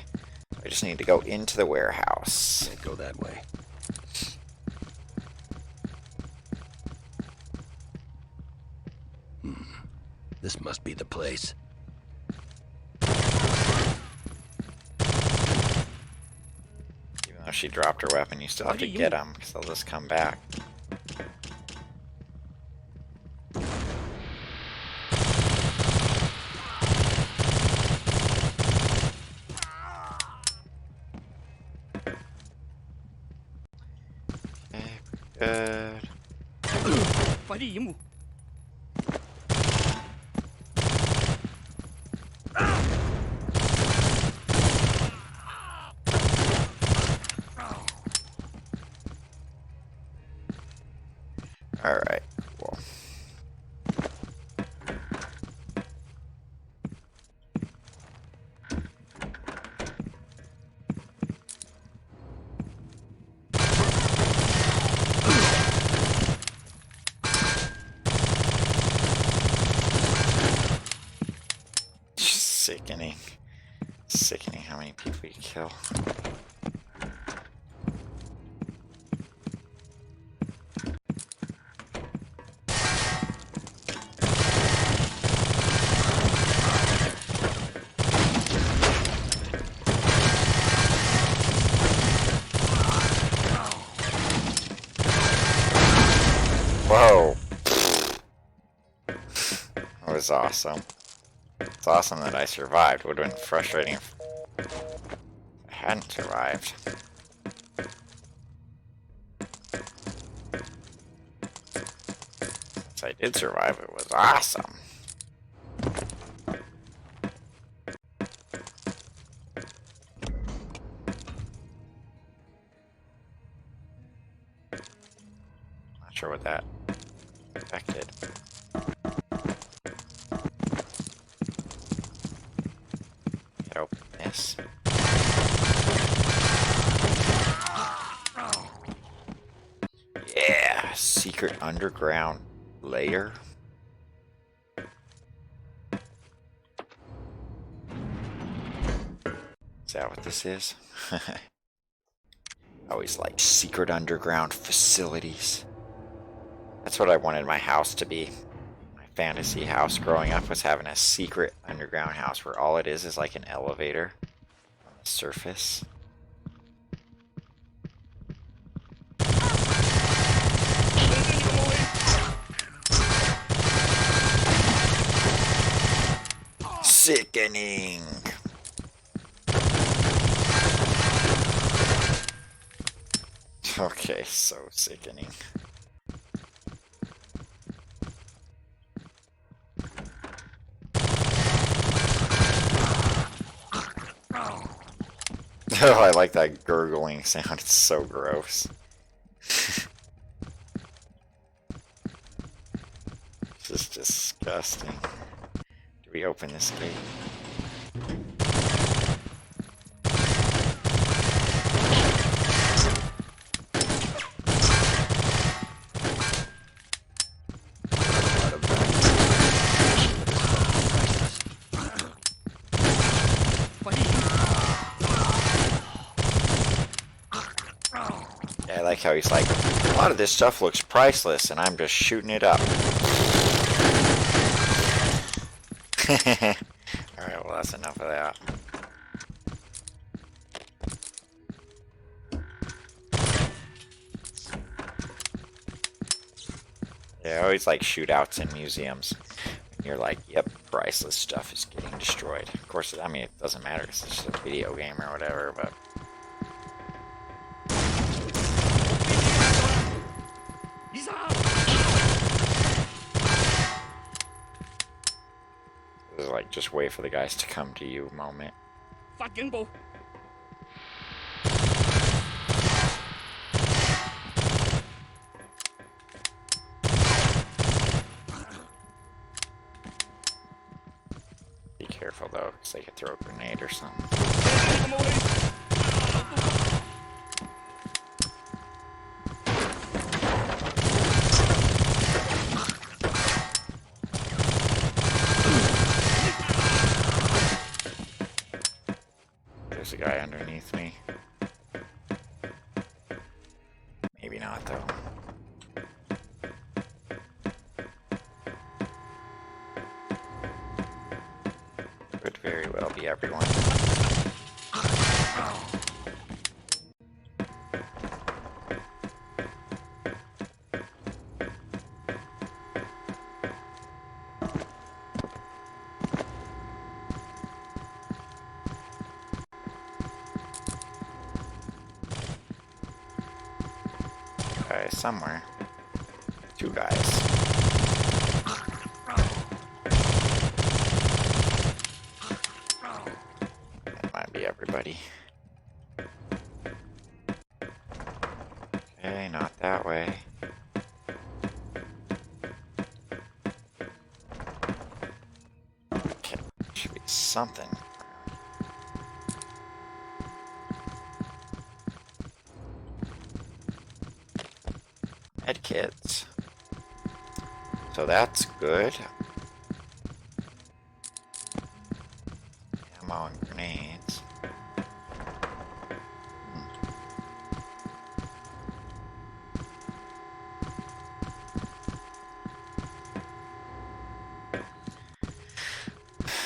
I just need to go into the warehouse. Can't go that way. This must be the place. Even though she dropped her weapon, you still have to get them, because they'll just come back. Okay, good. Alright, cool. Sickening. Sickening how many people you kill. Whoa. That was awesome. It's awesome that I survived. Would have been frustrating if I hadn't survived. Since I did survive, it was awesome. Not sure what that affected. Open this. Yeah, secret underground layer. Is that what this is? I always like secret underground facilities. That's what I wanted my house to be. My fantasy house growing up was having a secret underground house where all it is like an elevator on the surface. Sickening. Okay, so sickening. Oh, I like that gurgling sound. It's so gross. This is disgusting. Do we open this gate? Yeah, I like how he's like, a lot of this stuff looks priceless, and I'm just shooting it up. Alright, well that's enough of that. Yeah, I always like shootouts in museums. You're like, yep, priceless stuff is getting destroyed. Of course, I mean, it doesn't matter because it's just a video game or whatever, but... He's out! This is like, just wait for the guys to come to you moment. Fucking bull. Be careful though, because they could throw a grenade or something. There's a guy underneath me. Maybe not though. Could very well be everyone. Guy somewhere. Two guys. That might be everybody. Okay, not that way. Okay, should be something. Med kits. So that's good. Ammo and grenades.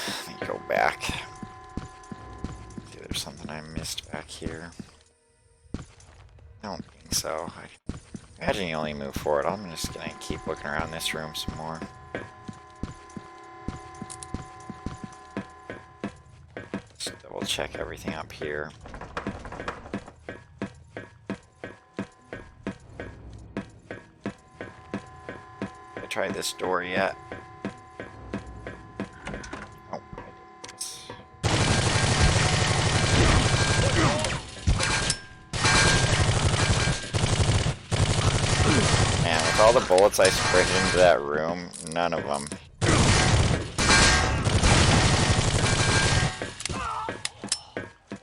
Let me go back. See, there's something I missed back here. I don't think so. I imagine you only move forward. I'm just gonna keep looking around this room some more. Just double check everything up here. Have I tried this door yet? Oh, I didn't. Man, with all the bullets I sprayed into that room, none of them.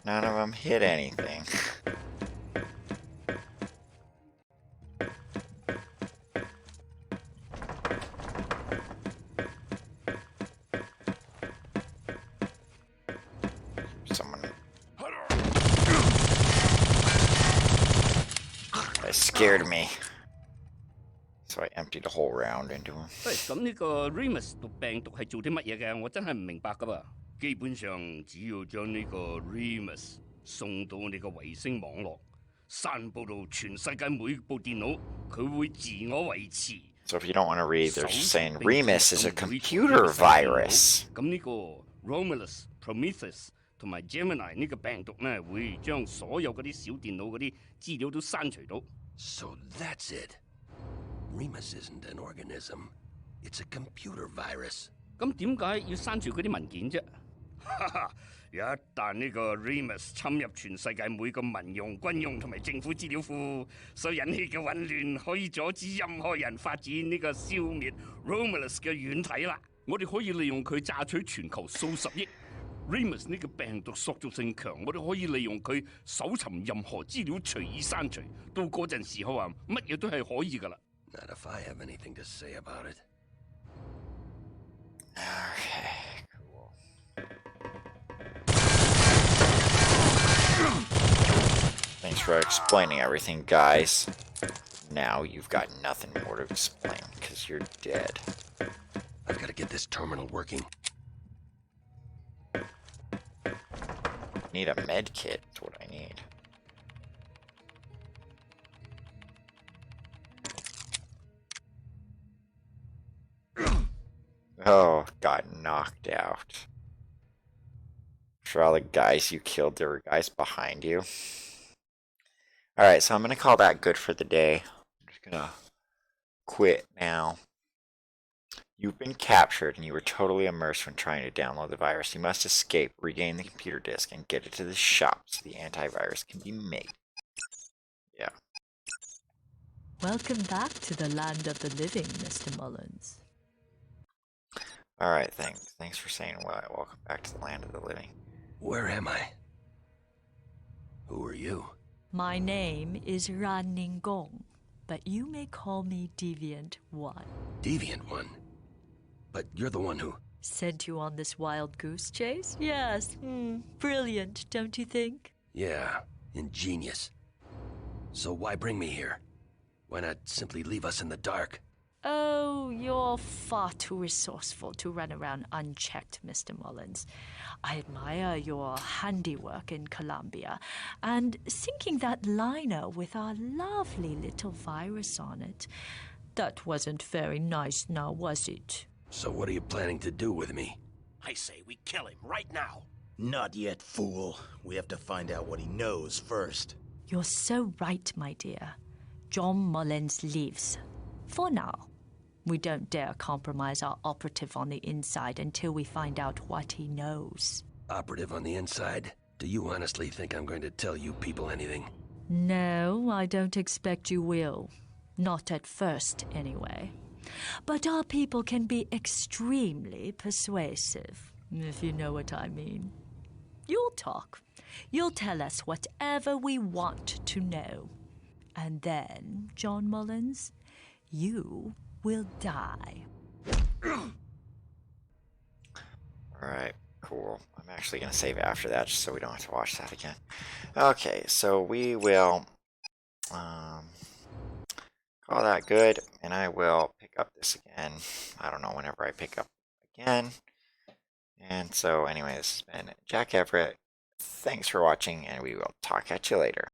None of them hit anything. Someone... That scared me. So So I emptied a whole round into him. 喂，咁呢個 Remus 毒病毒係做啲乜嘢嘅？我真係唔明白噶噃。基本上只要將呢個 Remus 送到你個衛星網絡，散佈到全世界每部電腦，佢會自我維持。 So if you don't want to read, they're just saying Remus is a computer virus. 咁呢個 Romulus、Prometheus 同埋 Gemini 呢個病毒呢，會將所有嗰啲小電腦嗰啲資料都刪除到。So that's it. Remus isn't an organism. It's a computer virus. 咁點解要刪除嗰啲文件啫？哈哈！一旦呢個 Remus 侵入全世界每個民用、軍用同埋政府資料庫，所引起嘅混亂，可以阻止任何人發展呢個消滅 Romulus 嘅軟體啦。我哋可以利用佢榨取全球數十億。Remus 呢個病毒塑造性強，我哋可以利用佢搜尋任何資料隨意刪除。到嗰陣時候啊，乜嘢都係可以噶啦。Not if I have anything to say about it. Okay, cool. Thanks for explaining everything, guys. Now you've got nothing more to explain, because you're dead. I've got to get this terminal working. Need a med kit, is what I need. Oh, got knocked out. For all the guys you killed, there were guys behind you. Alright, so I'm going to call that good for the day. I'm just going to quit now. You've been captured and you were totally immersed when trying to download the virus. You must escape, regain the computer disk, and get it to the shop so the antivirus can be made. Yeah. Welcome back to the land of the living, Mr. Mullins. Alright, thanks for saying what. Welcome back to the land of the living. Where am I? Who are you? My name is Ran Ningong, but you may call me Deviant One. Deviant One? But you're the one who... Sent you on this wild goose chase? Yes. Brilliant, don't you think? Yeah, ingenious. So why bring me here? Why not simply leave us in the dark? Oh, you're far too resourceful to run around unchecked, Mr. Mullins. I admire your handiwork in Colombia, and sinking that liner with our lovely little virus on it. That wasn't very nice now, was it? So what are you planning to do with me? I say we kill him right now. Not yet, fool. We have to find out what he knows first. You're so right, my dear. John Mullins lives. For now. We don't dare compromise our operative on the inside until we find out what he knows. Operative on the inside? Do you honestly think I'm going to tell you people anything? No, I don't expect you will. Not at first, anyway. But our people can be extremely persuasive, if you know what I mean. You'll talk. You'll tell us whatever we want to know. And then, John Mullins, you will die. Alright, cool. I'm actually going to save after that just so we don't have to watch that again. Okay, so we will call that good, and I will pick up this again. I don't know, whenever I pick up again. And so anyway, this has been Jack Everett. Thanks for watching, and we will talk at you later.